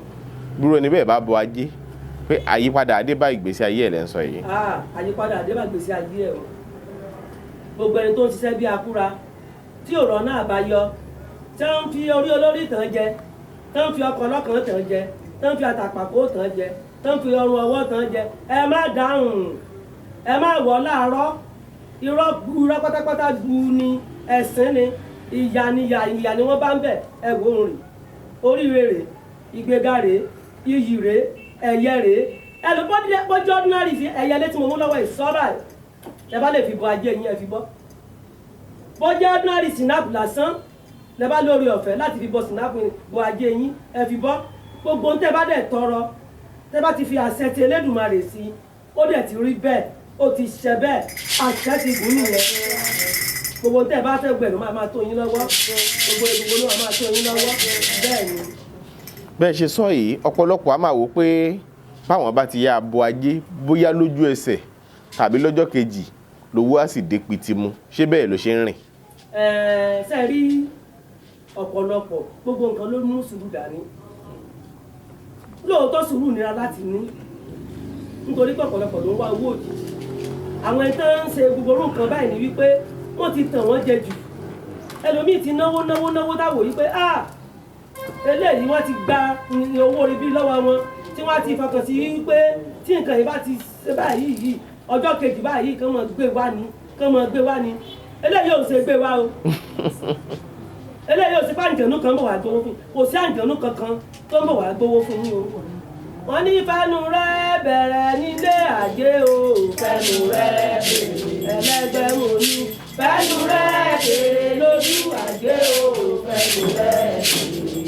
dúró ẹni bẹ́ẹ̀ bá bọ ajé, pé àyípadà adé bá ìgbésí ayé ẹ̀ lẹ́ ń sọ yìí. Àyípadà adé bá ìgbésí ayé ẹ̀ o. Gbogbo ẹni tó ń ṣiṣẹ́ bí akúra tí ọ̀rọ̀ náà bá yọ, tí wọ́n ń fi orí olórí tàn jẹ, tí wọ́n ń fi ọkọ̀ ọlọ́kàn tàn jẹ, tí wọ́n ń fi àtàpàkò tàn jẹ, tí wọ́n ń fi ọrùn ọwọ́ tàn jẹ, ẹ má dáhùn, ẹ má wọ̀ láàárọ̀. Irọ́ pátápátá gbu ni, ẹ̀sìn ni, ìyà ni wọ́n bá ń bẹ̀. Ẹ wò ó rìn, oríire rè, ìgbéga rè, iyì rè, ẹ̀yẹ rè. Ẹ lè bọ́jú ordinary sí ẹ̀yẹ létí mo mú lọ́wọ́ ìsọ́ra ẹ̀. Ẹ bá lè fi bọ ajé yín, ẹ fi bọ́. Bọ́jú ordinary sinap lásán, lẹ bá lórí ọ̀fẹ́ láti fi bọ sinap bọ ajé yín, ẹ fi bọ́. Gbogbo tẹ́ bá dẹ̀ tọrọ, tẹ́ bá ti fi àṣẹ ti Elédùmarè sí, ó dẹ̀ ti rí bẹ́ẹ̀, ó ti ṣẹ bẹ́ẹ̀, àṣẹ ti gùn nìyẹn. Gbogbo tẹ́ bá fẹ́ gbẹ̀rù máa tó yín lọ́wọ́, gbogbo ìgbòho ló máa tó yín lọ́wọ́. Bẹ́ẹ̀ ni. Bẹ́ẹ̀ ṣe sọ yìí, ọ̀pọ̀lọpọ̀ á máa wò pé báwọn bá ti yá bọ ajé bóyá lójú ẹsẹ̀ tàbí lọ́jọ́ kejì lówó á sì dé pitimu. Ṣé bẹ́ẹ̀ ló ṣe ń rìn? Ṣé rí ọ̀pọ̀lọpọ̀ gbogbo nǹkan ló mú sùúrù dání. Lóòótọ́ sùúrù nira láti ní, nítorí pé ọ̀pọ̀lọpọ̀ ló ń wá owó òjijì. Àwọn ẹni tó ń ṣe gbogbo orú nǹkan báyìí ni wípé wọ́n ti tàn wọ́n jẹ jù. Ẹlòmíì ti náwó táwò yìí pé eléyìí wọ́n ti gba owó orí bí lọ́wọ́ wọn, tí wọ́n ti fọkàn sí wípé tí nǹkan yìí bá ti ṣe báyìí yìí ọjọ́ kejì báyìí kán mọ̀ gbé wá ni eléyìí ò ṣe gbé wá o eléyìí ò sí pé àǹjẹ̀nú kan bọ̀ wá gbowó fún kò sí àǹjẹ̀nú kankan tó ń bọ̀ wá gbowó fún yín o wọ́n ní fẹ́nu rẹ̀ bẹ̀rẹ̀ nílé àjẹ́ o fẹ́nu rẹ̀ bèrè ẹlẹ́gbẹ́ mo ní fẹ́nu rẹ̀ bèrè lójú àjẹ́ o fẹ́nu rẹ̀ bèrè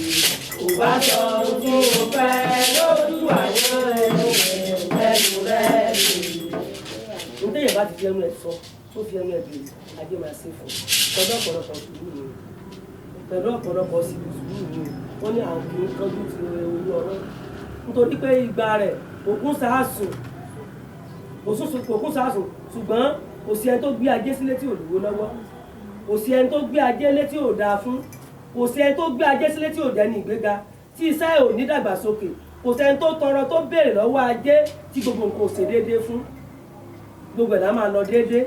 kò bá sọ ohun tí mo fẹ́ lójú àwọn fẹ́nu rẹ̀ bèrè. nítorí yẹn bá ti fi ẹnu ẹ̀ sọ tó fi ẹnu ẹ̀ bèrè àjẹ́ máa ṣe fún pẹ̀lú ọ̀pọ̀lọpọ̀ sùúrù mi pẹ̀lú ọ̀pọ̀lọpọ̀ sùúrù mi wọ́n ní àwọn kì í kánjú ti orí ọ̀rọ̀ nítorí pé ìgbà rẹ̀ òkun sàásùn ṣùgbọ́n kò sí ẹni tó gbé ajé sílé tí ò lówó lọ́wọ́ kò sí ẹni tó gbé ajé sílé tí ò dáa fún kò sí ẹni tó gbé ajé sílé tí ò jẹ́ ní ìgbéga tí iṣẹ́ ò ní dàgbàsókè kò sí ẹni tó tọrọ tó béèrè lọ́wọ́ ajé tí gbogbo nǹkan ò ṣe déédéé fún gbogbo ẹ̀dá máa lọ déédéé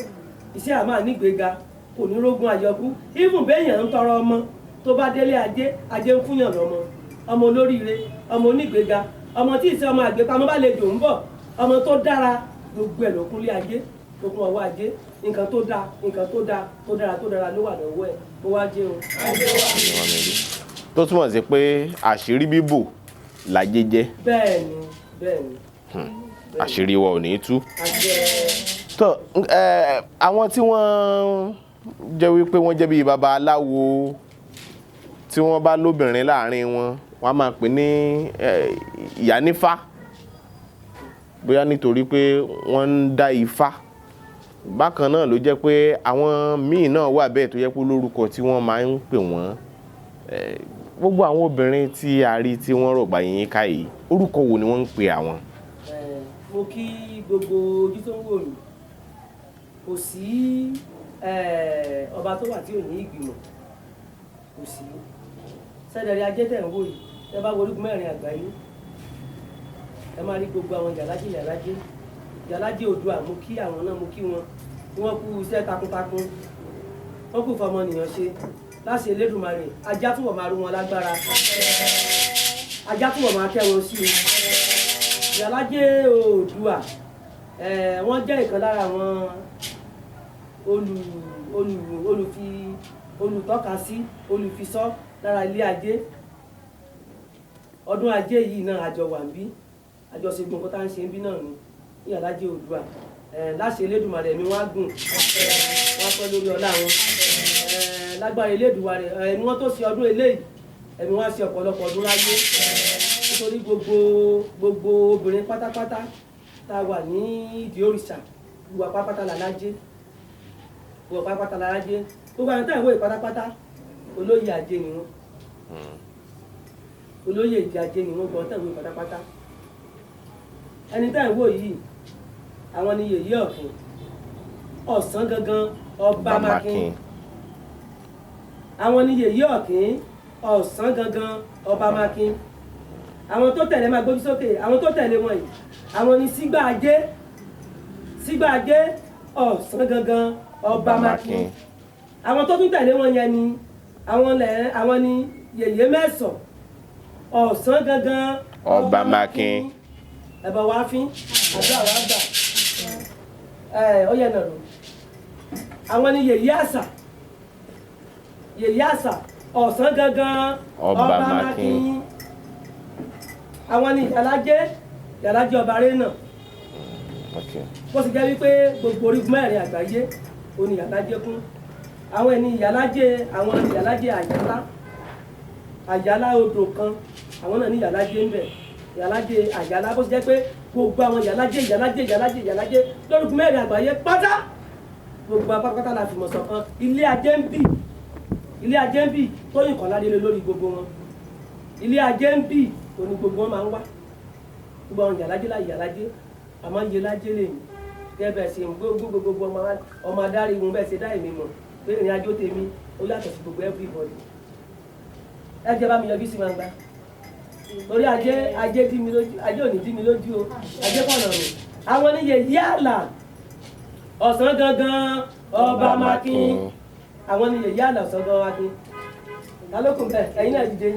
iṣẹ́ àmà nígbéga kò ní rógun àyọkú even béèyàn ń tọrọ ọmọ tó bá délé ajé ń fúnyàn lọ́mọ ọmọ olóríire ọmọ onígbéga ọmọ tí ìṣe ọmọ àgbépamọ́ bá lè jò ń bọ̀ ọmọ tó dára gbogbo ẹ̀ lókun lé ajé lókun ọwọ́ ajé nǹkan tó dáa tó dára ló wà lọ́wọ́ ẹ̀ ó wá jẹ́ o. tó túmọ̀ sí pé àṣírí bíbò lajé jẹ́. bẹ́ẹ̀ni. àṣírí wa ò ní tú. tó àwọn tí wọ́n jẹ́ wípé wọ́n jẹ́ bíi babaláwo tí wọ́n bá lóbìnrin láàrin wọn wọ́n á máa pè ní ìyá nífá bóyá nítorí pé wọ́n ń dá ifá bákan náà ló jẹ́ pé àwọn míì náà wà bẹ́ẹ̀ tó jẹ́ pé lórúkọ tí wọ́n máa ń pè wọ́n gbogbo àwọn obìnrin tí a rí tí wọ́n rọ̀gbà yín ká yìí orúkọ wo ni wọ́n ń pè àwọn. mo kí gbogbo ojú tó ń wò mí kò sí ọba tó wà tí ò ní ìgbìmọ̀ kò sí sẹ́dẹ̀rì ajé tẹ̀ ń wò yìí ẹ bá wọlé mẹ́rin àgbáyé ẹ máa rí gbogbo àwọn yàlájé Oòduà mú kí àwọn náà mú kí wọ́n kú iṣẹ́ takuntakun wọ́n kú fọmọnìyàn ṣe láṣẹ Elédùmarè ajá túbọ̀ máa rú wọn lágbára ajá túbọ̀ máa kẹ́ wọn sí i yàlájé Oòduà wọ́n jẹ́ ìkan lára àwọn olùtọ́kasí olùfisọ́ lára ilé ajé ọdún ajé yìí náà àjọ wà ń bí àjọ ṣe gbọ̀ǹkan tá à ń ṣe ń bí náà ní yàlájé Oòduà láṣẹ Elédùmarè ẹ̀mí wọn á gùn wọn á pẹ́ lórí ọlá wọn lágbára Elédùmarè ẹ̀mí wọn tó ṣe ọdún eléyìí ẹ̀mí wọn á ṣe ọ̀pọ̀lọpọ̀ ọdún láyé nítorí gbogbo obìnrin pátápátá tá a wà ní ìdí òrìṣà gbogbo pátápátá làlájé gbogbo pátápátá làlájé gbogbo àwọn táwọn ìwé pátápátá olóyè ajé ni wọn olóyè ìdí ajé ni wọn gbọ́n táwọn ìwé pátápátá ẹni táwọn ìwé yìí àwọn ni yèyé ọ̀kìn ọ̀sán gangan ọba mákin àwọn ni yèyé ọ̀kìn ọ̀sán gangan ọba mákin àwọn tó tẹ̀lé máa gbójú sókè àwọn tó tẹ̀lé wọn yìí àwọn ni sígbà ajé ọ̀sán gangan ọba mákin àwọn tó tún tẹ̀lé wọn yẹn ni àwọn ni yèyé mẹ́sàn ọ̀sán gangan ọba mákin ẹ̀bọ̀ wá fín àdúrà wá gbà ọyẹ náà lò àwọn ni yèyé àṣà ọ̀sán gangan ọba mákin àwọn ni yàlájé ọba rẹ náà bó sì jẹ́ wípé gbogbo orígun mẹ́rin àgbáyé ó ní yàlájé kún àwọn ẹni yàlájé àjálá odò kan àwọn náà ní yàlájé ń bẹ yàlájé àjálá bó sì jẹ́ pé gbogbo àwọn yàlájé lórúkọ mẹ́rin àgbáyé pátá gbogbo apápátá la fi mọ̀ ṣọ̀kan ilé ajé ń bì tóyìn kan ládélé lórí gbogbo wọn ilé ajé ń bì òní gbogbo wọn máa ń wá gbogbo àwọn yàlájé àmọ́ ń yẹ lájé lè mí gẹ́gẹ́ bẹ́ẹ̀ ṣe gbogbo ọmọ adarí wọn bẹ́ẹ̀ ṣe dá èmi mọ̀ pé ìrìn àjò tèmi ó yàtọ̀ sí gbogbo everybody ẹ jẹ́ bá mi yọjú sí gbangba torí ajé dí mi lójú ajé ò ní dí mi lójú o ajé pọ̀nà rẹ̀ àwọn ní yèyé àlà ọ̀sán gangan ọba mákin àwọn ní yèyé àlà ọ̀sán gangan mákin kálókùn bẹ́ẹ̀ ẹ̀yin náà dìde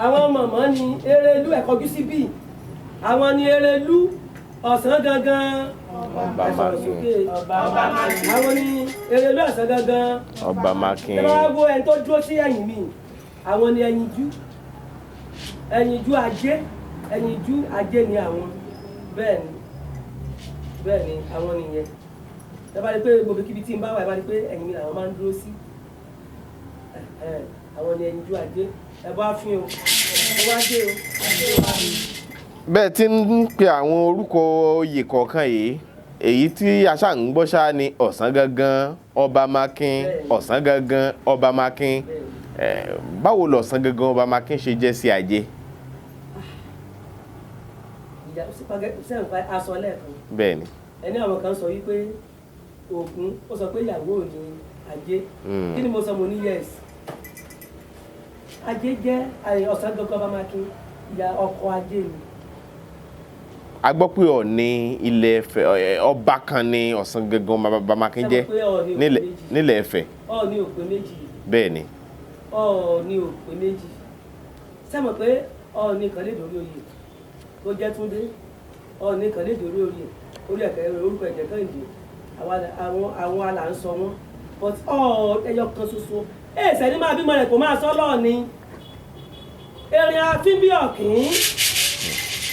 àwọn mọ̀mọ́ ni Erelú ẹ̀kọ́jú sí bí àwọn ni Erelú ọ̀sán gangan àwọn ni Erelú ọ̀sán gangan Ọba Makin. ẹ máa wo ẹni tó dúró sí ẹ̀yìn mi àwọn ni ẹyinjú ajé ni àwọn bẹ́ẹ̀ ni àwọn nìyẹn ẹ bá rí pé gbogbo kíbi tí ń bá wà ẹ bá rí pé ẹ̀yìn mi làwọn máa ń dúró sí àwọn ni ẹyinjú ajé ẹ bá fi o ẹ wá dé o. Bẹ́ẹ̀ tí ń pe àwọn orúkọ oyè kọ̀ọ̀kan yìí èyí tí aṣá ń gbọ́ ṣá ni ọ̀sán gangan Ọba Makin ọ̀sán gangan Ọba Makin báwo lọ̀sán gangan Ọba Makin ṣe jẹ́ sí ajé? Aṣọ lẹ́ẹ̀kan. Bẹ́ẹ̀ ni. Ẹni àwọn kan sọ wípé Ògún ó sọ pé ìyàwó ni ajé kí ni mo sọ mo ní yes ajé jẹ́ ọ̀sán gangan Ọba Makin ìyá ọkọ ajé ni. A gbọ́ pé Ọọ̀ni ilẹ̀ Ifẹ̀ ọba kan ní ọ̀sán gangan Ọba Makin jẹ́ nílẹ̀ Ifẹ̀. Ọọ̀ni ò pé méjì. Bẹ́ẹ̀ ni. Ọọ̀ni ò pé méjì sẹ́mọ̀ pé Ọọ̀ni kan lè dórí oyè tó jẹ́ Túndé Ọọ̀ni kan lè dórí oyè orí ẹ̀kẹ́ orúkọ ẹ̀jẹ̀ Kẹ́hìndé àwọn alà ń sọ wọ́n but ẹyọ kan ṣoṣo èsẹ̀ ní máa bímọ rẹ̀ kò máa sọ lọ́ọ̀ni erin afín bí ọ̀kín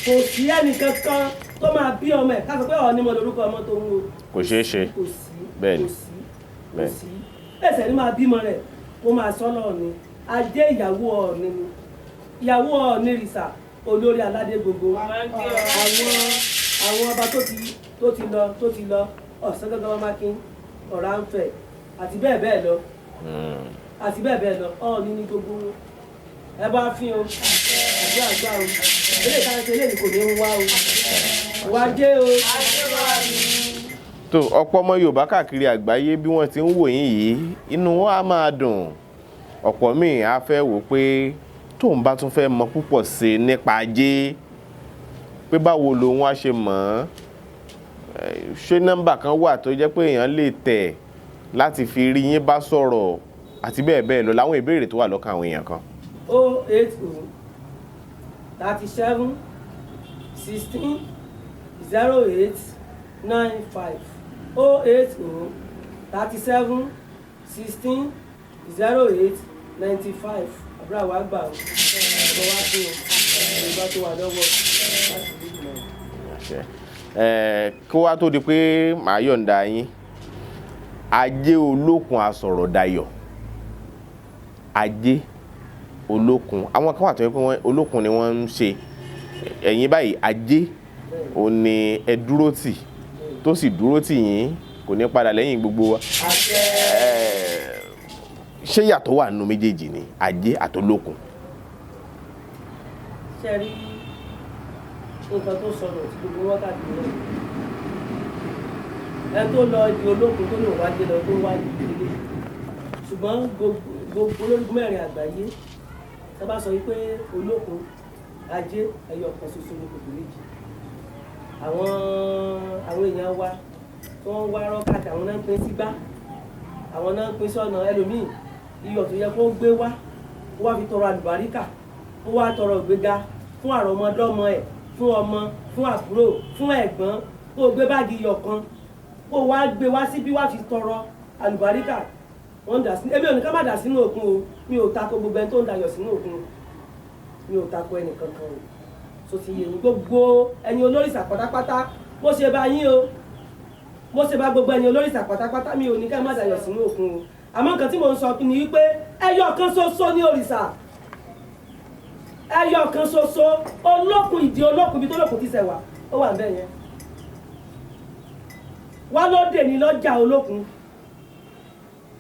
kò sí ẹnì kankan tó máa bí ọmọ ẹ̀ ká sọ pé Ọọ̀ni mọ lórúkọ ọmọ tó ń wo kò ṣeé ṣe bẹ́ẹ̀ ni kò sí èsẹ̀ ní máa bímọ rẹ̀ kó máa sọ lọ́ọ̀ni ajé ìyàwó Ọọ̀ni ni ìyàwó Ọọ̀ni rìsà olórí aládé gbogbo àwọn ọba tó ti lọ ọ̀sán gangan Ọba Makin Ọ̀rànfẹ̀ àti bẹ́ẹ̀ bẹ́ẹ̀ lọ Ọọ̀ni ní gbogbo ẹ bá fi o àjọ àgbà o ilé ìtàkùn ilé kò ní ń wá o wá dé o. tó ọ̀pọ̀ ọmọ Yorùbá káàkiri àgbáyé bí wọ́n ti ń wò yín yìí inú wọn á máa dùn ọ̀pọ̀ míì á fẹ́ wò pé tóun bá tún fẹ́ mọ púpọ̀ sí nípa ajé pé báwo lòun á ṣe mọ̀ ọ́n ṣé nọ́mbà kan wà tó jẹ́ pé èèyàn lè tẹ̀ láti fi rí yín bá sọ̀rọ̀ àti bẹ́ẹ̀ bẹ́ẹ̀ lọ láwọn ìbéèrè tó wà lọ́kàn àwọn èèyàn kan. 080 37 16 08 95 080 37 16 08 95 àbúrò àwọn àgbà ọ̀rọ̀ wá sí ìgbà tó wà lọ́wọ́ láti bí ìmọ̀. kó wá tó di pé màá yọ̀ǹda yín ajé olókun asọ̀rọ̀dayọ̀ ajé olókun àwọn kan wà tó yẹ pé olókun ni wọ́n ń ṣe ẹ̀yin báyìí ajé ò ní ẹ dúró tì tó sì dúró tì yín kò ní padà lẹ́yìn gbogbo wa ṣé yàtọ̀ wà nínú méjèèjì ni ajé àtolókun. ṣe rí nǹkan tó sọnù tí gbogbo wákàtí náà ẹ tó lọ di olókun tó lò wájé lọ tó wáyé ìdílé ṣùgbọ́n gbogbo ológun mẹ́rin àgbáyé tá bá sọ wípé olókun ajé ẹyọ kan ṣoṣo ní kòtò méjì àwọn èèyàn wa tó ń wá rọ́kàtà àwọn náà ń pín sígbá àwọn náà ń pín sọ́nà ẹlòmíì iyọ̀ tó yẹ kó gbé wá ó wá fi tọrọ àlùbáríkà ó wá tọrọ ìgbéga fún àrọmọdọ́mọ ẹ̀ fún ọmọ fún àbúrò fún ẹ̀gbọ́n kó gbé báàgì iyọ̀ kan kó wá gbé wá síbí wá fi tọrọ àlùbáríkà wọ́n dà sí ebi òní ká má dà sínú òkun o mi ò tako gbogbo ẹni tó ń dayọ̀ sínú òkun o mi ò tako ẹnì kankan o so ti yé yín gbogbo ẹ̀yin olórìṣà pátápátá mo ṣe bá yín o mo ṣe bá gbogbo ẹ̀yin olórìṣà pátápátá mi ò ní ká má dayọ̀ sínú òkun o àmọ́ nǹkan tí mo ń sọ ni wípé ẹyọ kan ṣoṣo ní òrìṣà ẹyọ kan ṣoṣo olókun ìdí olókun ibi tó lókun ti ṣẹ̀ wá ó wà bẹ́ẹ̀ yẹn wá lóde ní lọ́jà olókun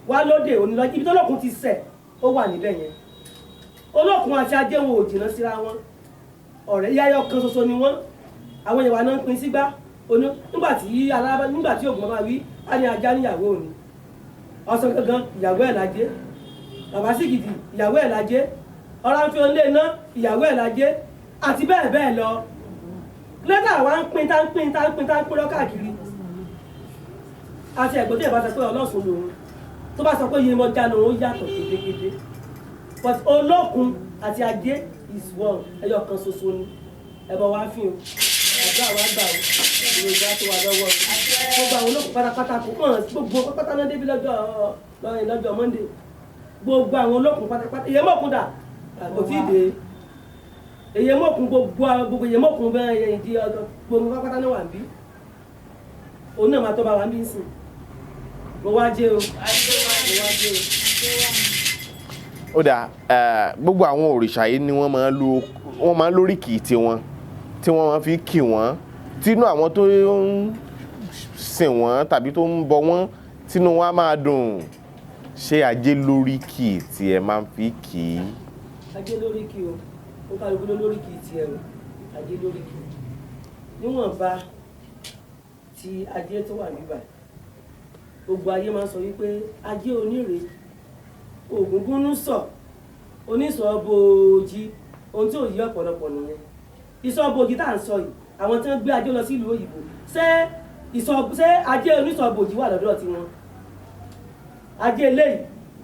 wá lóde òní lọ́jà ibi tó lókun ti ṣẹ̀ ó wà níbẹ̀ yẹn olókun àti ajé wọn ò jìnnà síra wọn ọ̀rẹ́ yáyọ kan ṣoṣo ni wọ́n àwọn èèyàn wa náà ń pín sígbá oní nígbà tí ògùn máa wí á ní ajá níyàwó òní ọ̀sán gangan ìyàwó ẹ̀ lájé bàbá sìgìdì ìyàwó ẹ̀ lájé ọ̀rànfẹ́ olè iná ìyàwó ẹ̀ lájé àti bẹ́ẹ̀ bẹ́ẹ̀ lọ lẹ́tà wa ń pín tá ń pín lọ káàkiri àti ẹ̀gbọ́n tí ẹ̀ bá sọ pé ọlọ́sùn lòun tó bá sọ pé yìí mọ́ já lòun ó yàtọ̀ kétékété but olókun àti ajé is one ẹyọ kan ṣoṣo ni ẹbọ wá fi o àdúrà wá gbà o ìròyìn tó wà lọ́wọ́ gbogbo àwọn olókùn pátápátá kò kàn gbogbo pátá náà débi lọ́jọ́ Monday gbogbo àwọn olókùn pátápátá èyí mọ̀kún dà kò tí ì dé èyí mọ̀kún gbogbo èyí mọ̀kún bẹ́ẹ̀ ìdí gbogbo pátápátá náà wà ń bí òun náà máa tọ́ bá wà ń bí sìn mo wá jẹ́ o ó dà gbogbo àwọn òrìṣà yìí ni wọ́n máa ń lóríkì tiwọn tí wọ́n máa fi kì wọ́n tínú àwọn tó ń sìn wọ́n tàbí tó ń bọ wọ́n tínú wọn á máa dùn. Ṣé ajé lóríkì tí ẹ máa ń fi kì í? Ajé lóríkì o ó kálukú lóríkì tiẹ̀ o ajé lóríkì níwọ̀nba tí ajé tó wà níbà gbogbo ayé máa ń sọ wípé ajé oníre ògúngúnú sọ onísọ bòójì ohun tí ò yí ọ̀pọ̀lọpọ̀ nìyẹn ìsọ bòójì tá à ń sọ yìí àwọn tí wọ́n gbé ajé lọ sí ìlú òyìnbó ṣé ajé onísọ bòójì wà lọ́dọ̀ tiwọn ajé eléyìí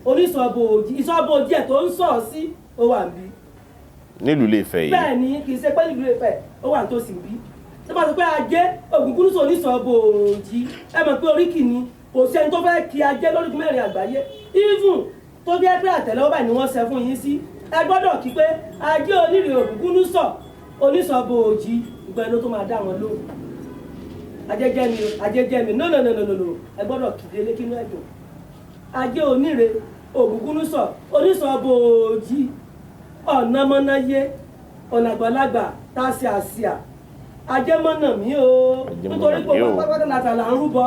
onísọ bòójì ìsọ bòójì ẹ̀ tó ń sọ̀ sí ó wà níbí nílùú Ilé-Ifẹ̀ yìí bẹ́ẹ̀ ni kì í ṣe pé nílùú Ilé-Ifẹ̀ ó wà tó sì bí ṣé máa sọ pé ajé ògúngúnú sọ onísọ bòójì ẹ mọ̀ pé oríkì ni kò sí ẹni tó fẹ́ kí ajé lórígun mẹ́rin àgbáyé even tó jẹ́ pé àtẹ̀lẹ́wọ́ báyìí ni wọ́n ṣe fún yín sí ẹ gbọ́dọ̀ kí pé ajé onírè ògúngúnú sọ onísọ bòójì ìgbà ló tó máa dá wọn lóhùn ajẹ́jẹ́ mi no ẹ gbọ́dọ̀ kí délé kínú ẹ̀dùn ajé onírè ògúngúnú sọ onísọ bòójì ọ̀nà mọ́náyé ọ̀nà àgbàlagbà táṣì àṣìà ajé mọ́nà mí o nítorí pé pátápátá látàlà ń rúbọ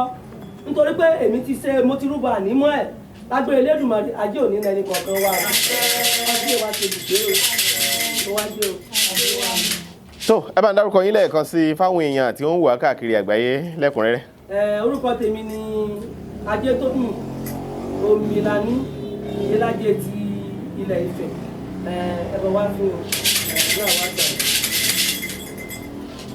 nítorí pé èmi ti ṣe mo ti rúbọ ànímọ́ ẹ̀ lágbé Elédùmarè ajé òní lẹni kọ̀ọ̀kan wà ajé wa ṣe dùgbé o wájú o. tó ẹ bá ń dárúkọ yín lẹ́ẹ̀kan sí fáwọn èèyàn tí wọ́n ń wà káàkiri àgbáyé lẹ́kùnrẹ́rẹ́. orúkọ tèmi ni ajé tó kù Omilani ìyẹ́lájẹ ti Ilẹ̀ Ifẹ̀ ẹ̀bọ̀ wá fún o ẹ̀bọ̀ wá gbà.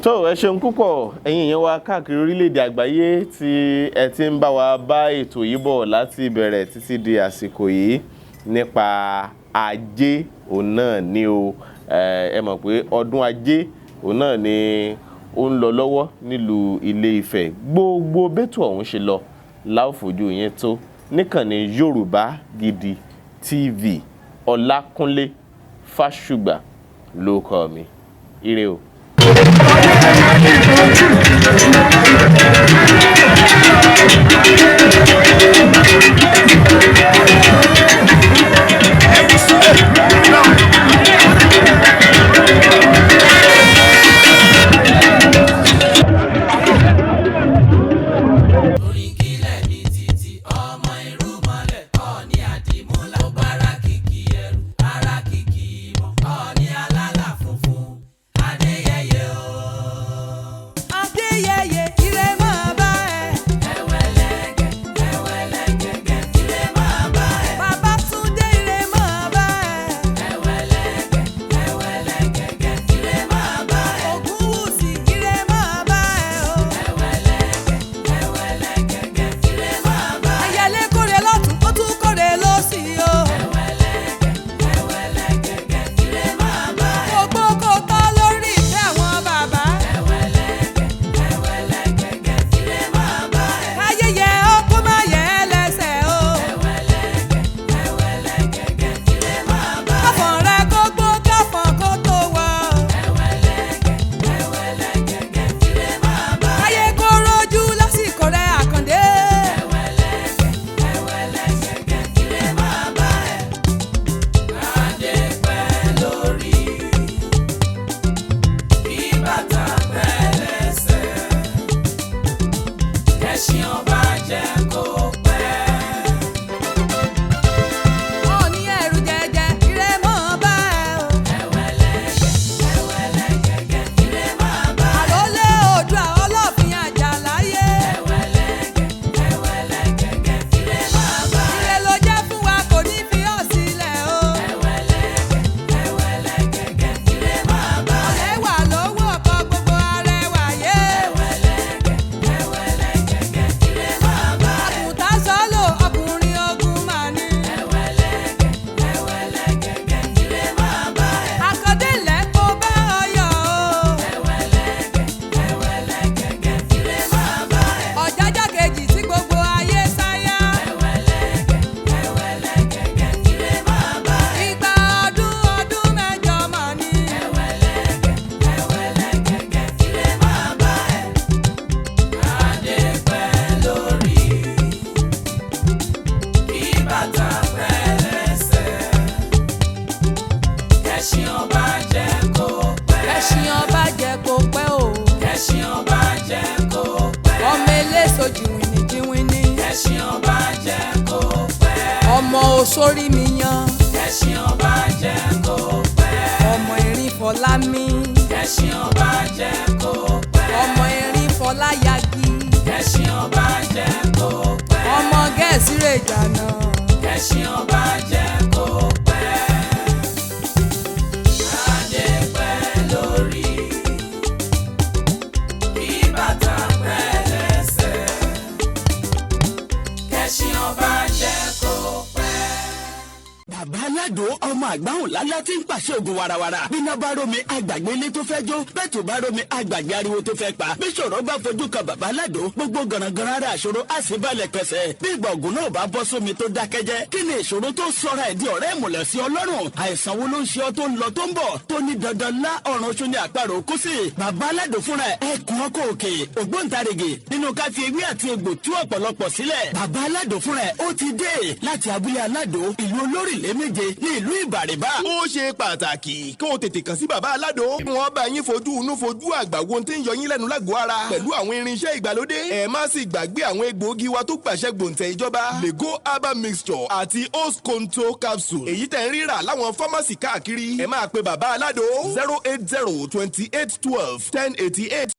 tó ẹ ṣeun púpọ̀ ẹ̀yin èèyàn wa káàkiri orílẹ̀-èdè àgbáyé tí ẹ ti ń bá wa bá ètò yìí bọ̀ láti ìbẹ̀rẹ̀ títí di àsìkò yìí nípa ajé òun náà ni o ẹ mọ̀ pé ọdún ajé òun náà ni ó ń lọ lọ́wọ́ nílùú Ilé-Ifẹ̀ gbogbo bẹ́tò ọ̀hún ṣe lọ láòfojú yẹn tó níkànnì Yorùbá Gidi TV Ọlákúnlé Fásùgbà ló kọ mi ire o. sórí mi yan. Kẹ́ṣin ọba jẹ́ kó pẹ́. Ọmọ erin Fọlámi. Kẹ́ṣin ọba jẹ́ kó pẹ́. Ọmọ erin Fọláyagi. Kẹ́ṣin ọba jẹ́ kó pẹ́. Ọmọ Gẹ̀ẹ́sì rè jànà. Kẹ́ṣin ọba jẹ́ kó pẹ́. Adé pẹ́ lórí. Kí bàtà pẹ́ lẹ́sẹ̀. Kẹ́ṣin ọba jẹ́ kó pẹ́. Bàbá Aládò ọmọ àgbáhùn lálá tí ń pàṣẹ ògùn warawara. Bíná bá rómi àgbàgbé ilé tó fẹ́ jó. Bẹ́ẹ̀ tó bá rómi àgbàgbé ariwo tó fẹ́ pa. Bí ṣòro bá fojú kan Bàbá Aládò, gbogbo gànàgànà ara àṣòro á sì balẹ̀ pẹ̀sẹ̀. Bí ìgbà ògùn náà bá bọ́ sómi tó dákẹ́jẹ́. Kí ni ìṣòro tó sọra ẹ̀ di ọ̀rẹ́ ìmùlẹ̀ sí Ọlọ́run? Àìsàn wo ló ń ṣe ọ tó ń lọ tó ń bọ̀? Tó ní dandan lá ọ̀run oṣù ní àparò kú sí. Bàbá Aládò fúnra ẹ̀ kún ọkọ̀ òkè. Ògbóǹtarìgì nínú ká fi ewé àti egbò tú ọ̀pọ̀lọpọ̀ sílẹ̀. Bàbá Aládò fúnra ẹ̀ ó ti dé láti abúlé Aládò ìlú Olórílé méje ní ìlú Ìbàrìbà. Ó ṣe pàtàkì kí o tètè kàn sí Bàbá Aládò. Wọ́n bá yín fojú inú fojú àgbà wo tí ń yọ yín lẹ́nu lágọ̀ọ́ ara pẹ̀lú àwọn irinṣẹ́ ìgbàlódé. Ẹ má sì gbàgbé àwọn egbòogi wa tó gbàṣẹ gbòǹtẹ̀ ìjọba. Lego herbal mixture àti Osconto capsule. Èyí tẹ̀ ń rírà láwọn fámásì káàkiri. Ẹ máa pe Bàbá Aládò 08028121088.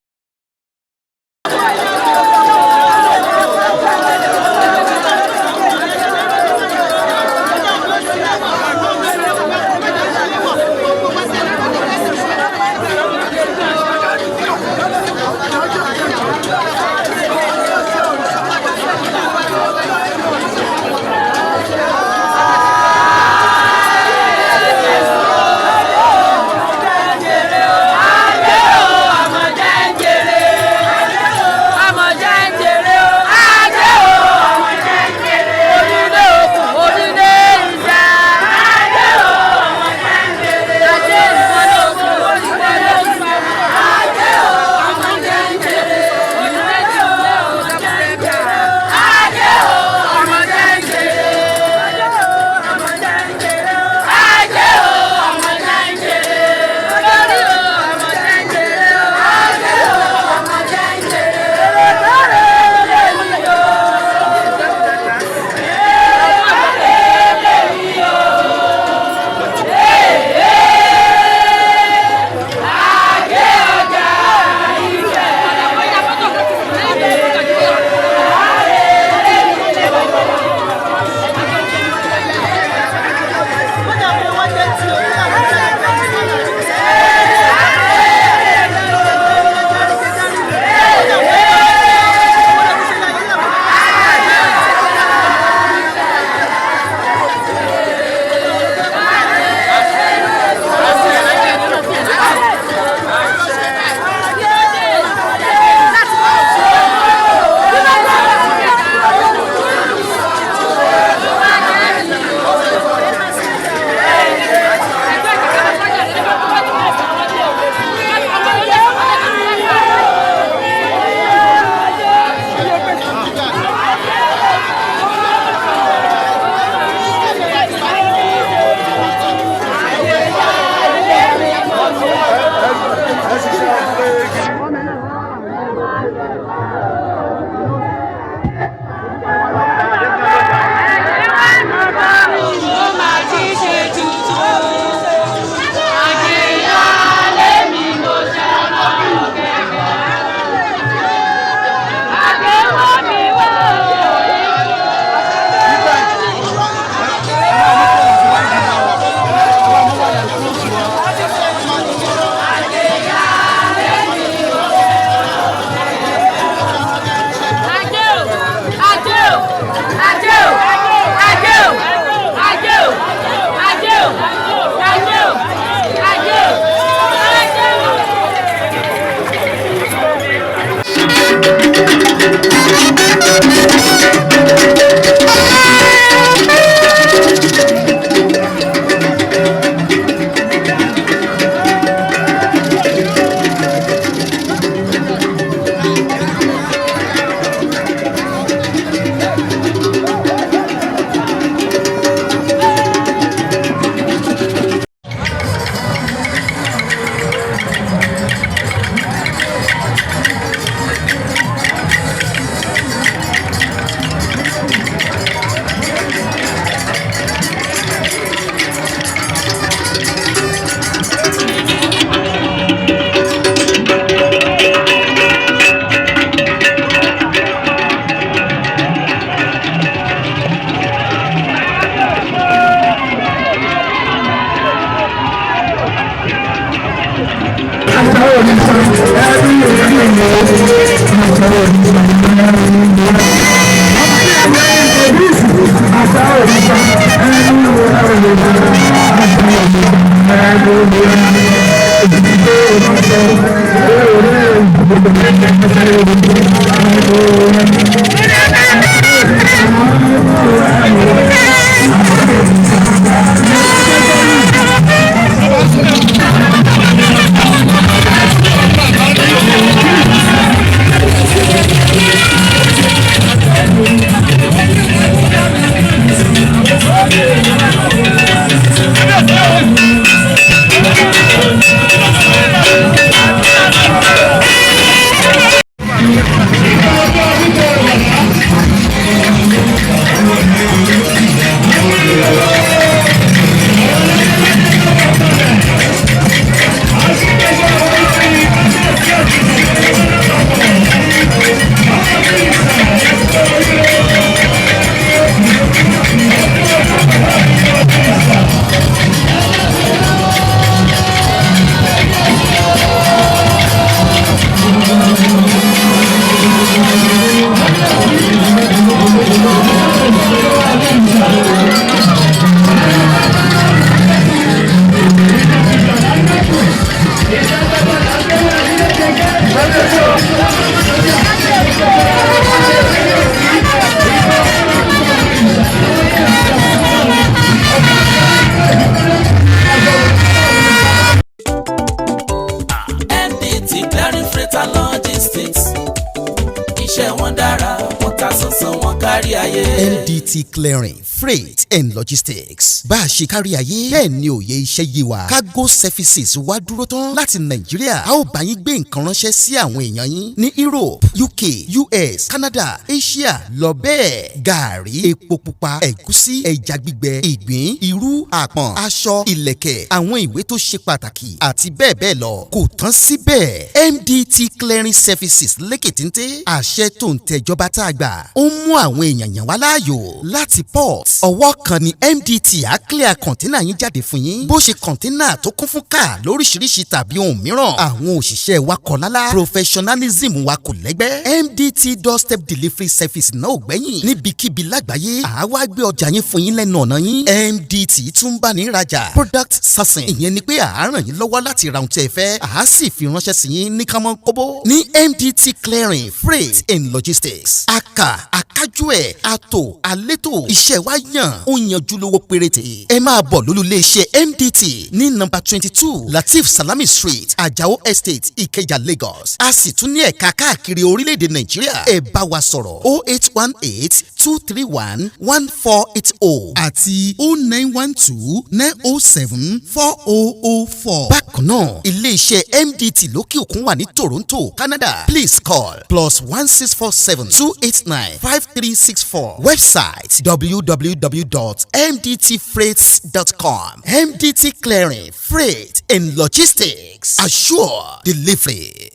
MDT Clearing, Freight and Logistics. Bá a ṣe kárí ayé bẹ́ẹ̀ ni òye iṣẹ́ yé wa. Cargo services wá dúró tán láti Nàìjíríà. A ó bá yín gbé nǹkan ránṣẹ́ sí àwọn èèyàn yín ní Europe, UK, US, Canada, Asia lọ bẹ́ẹ̀. Gààrí, epo pupa, ẹ̀gúsí, ẹja gbígbẹ, ìgbín, irú, àpọ̀n, aṣọ, ìlẹ̀kẹ̀, àwọn ìwé tó ṣe pàtàkì àti bẹ́ẹ̀ bẹ́ẹ̀ lọ. Kò tán síbẹ̀. MDT Clearing Services lékè téńté. Àṣẹ tó ń tẹjọba tá a gbà. Ó mú àwọn èèyàn yàn wá láàyò láti port. Ọwọ́ kan ni MDT á clear kọ̀ńténà yín jáde fún yín. Bó ṣe kọ̀ńténà tó kún fún káà lóríṣiríṣi tàbí ohun mìíràn. Àwọn òṣìṣẹ́ wa kọ̀ lálá. Professionalism wa kò lẹ́gbẹ́. MDT doorstep delivery service náà ò gbẹ́yìn. Níbikíbi lágbàáyé àwa gbé ọjà yín fún yín lẹ́nu ọ̀nà yín. MDT tún bá ní ìrajà. Product sourcing ìyẹn ni pé à á ràn yín lọ́wọ́ láti ra ohun tí ẹ fẹ́. À á sì fi ránṣẹ́ sí yín ní kánmọ́ kóbó. Ní MDT Clearing, Freight and Logistics. Akájú ẹ̀ àtò àlétò iṣẹ́ wa yàn ó yanjú lówó péréte. Ẹ máa bọ̀ lólulẹ̀ iṣẹ́ MDT ní nọ́mbà 22 Latif Salami Street, Ajao Estate, Ikeja, Lagos. A sì tún ní ẹ̀ka káàkiri orílẹ̀-èdè Nàìjíríà. Ẹ bá wa sọ̀rọ̀ 0818-231-1480 àti 0912-907-4004. Bákan náà, ilé-iṣẹ́ MDT lókè òkun wà ní Toronto, Canada. Please call +1647-289-5364. Website www.mdtfreights.com. MDT Clearing, Freight and Logistics. Assure delivery.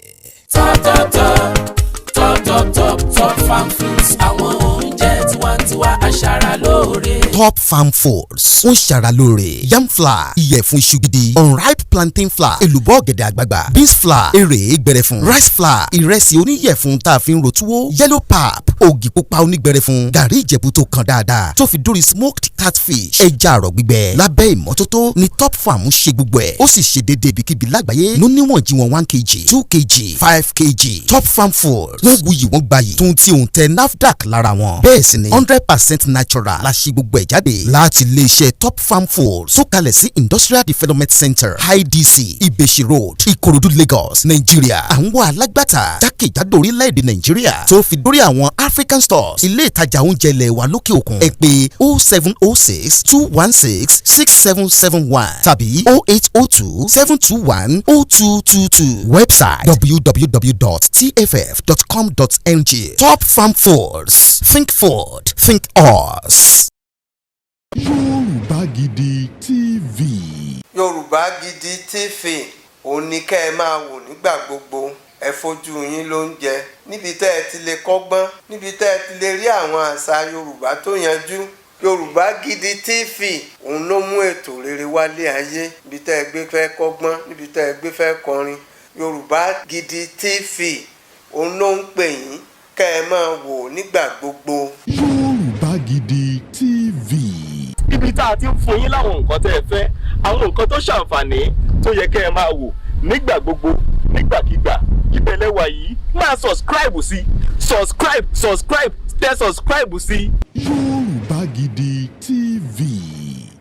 Top farm fruits, àwọn oúnjẹ tiwantiwa aṣara lóore. Top farm foods ń ṣara lóore. Yam flour, ìyẹ̀fun iṣu gidi. Unripe plantain flour, èlùbọ́ ọ̀gẹ̀dẹ̀ àgbagbà. Beans flour, èrè gbẹrẹfun. Rice flour, ìrẹsì oníyẹ̀fun tá a fi ń ro túwó. Yellow pap, ògì pupa onígbẹrẹfun. Gàrí ìjẹ̀bú tó kan dáadáa. Tó fi dórí smoked catfish. Ẹja àrọ̀ gbígbẹ. Lábẹ́ ìmọ́tótó ni Top farm ṣe gbogbo ẹ̀. Ó sì ṣe déédéé ibikíbi lágbàáyé. Ló níwọ̀n jí wọn 1 kg, 2 kg, 5 kg. Top farm foods. Wọ́n wuyì wọ́n gbayì. Tuntun tí òun tẹ NAFDAC lára wọn. Bẹ́ẹ̀ sì ni 100% natural la ṣe gbogbo ẹ̀ jáde. Láti iléeṣẹ́ Top farm foods tó kalẹ̀ sí Industrial Development Center IDC Ibeshi Road, Ikorodu, Lagos, Nigeria. Àwọn alágbàtà jákèjádò orílẹ̀-èdè Nigeria tó fi dórí àwọn African stores. Ilé ìtajà oúnjẹ ilẹ̀ wa lókè òkun. Ẹ pè 0706-216-6771 tàbí 0802-721-0222. Website www.tff.com.ng. Top farm foods. Think food. Think us. Yorùbá Gidi TV. Yorùbá Gidi TV òun ni kẹ́ ẹ máa wò nígbà gbogbo. Ẹ fojú yín ló ń jẹ níbi tẹ́ ẹ ti lè kọ́gbọ́n, níbi tẹ́ ẹ ti lè rí àwọn àṣà Yorùbá tó yanjú. Yorùbá Gidi TV òun ló mú ètò rere wálé ayé, níbi tẹ́ ẹ gbé fẹ́ kọ́gbọ́n, níbi tẹ́ ẹ gbé fẹ́ kọrin. Yorùbá Gidi TV òun ló ń pè yín kẹ́ ẹ máa wò nígbà gbogbo. Yorùbá Gidi TV. Ibi tá a ti ń fún yín láwọn nǹkan tẹ́ ẹ fẹ́, àwọn nǹkan tó ṣàǹfààní tó yẹ kẹ́ ẹ máa wò nígbà gbogbo, nígbàkigbà, ìbẹ̀lẹ̀ wà. wà yìí máa subscribe sí subscribe tẹ subscribe sí. Yorùbá Gidi TV.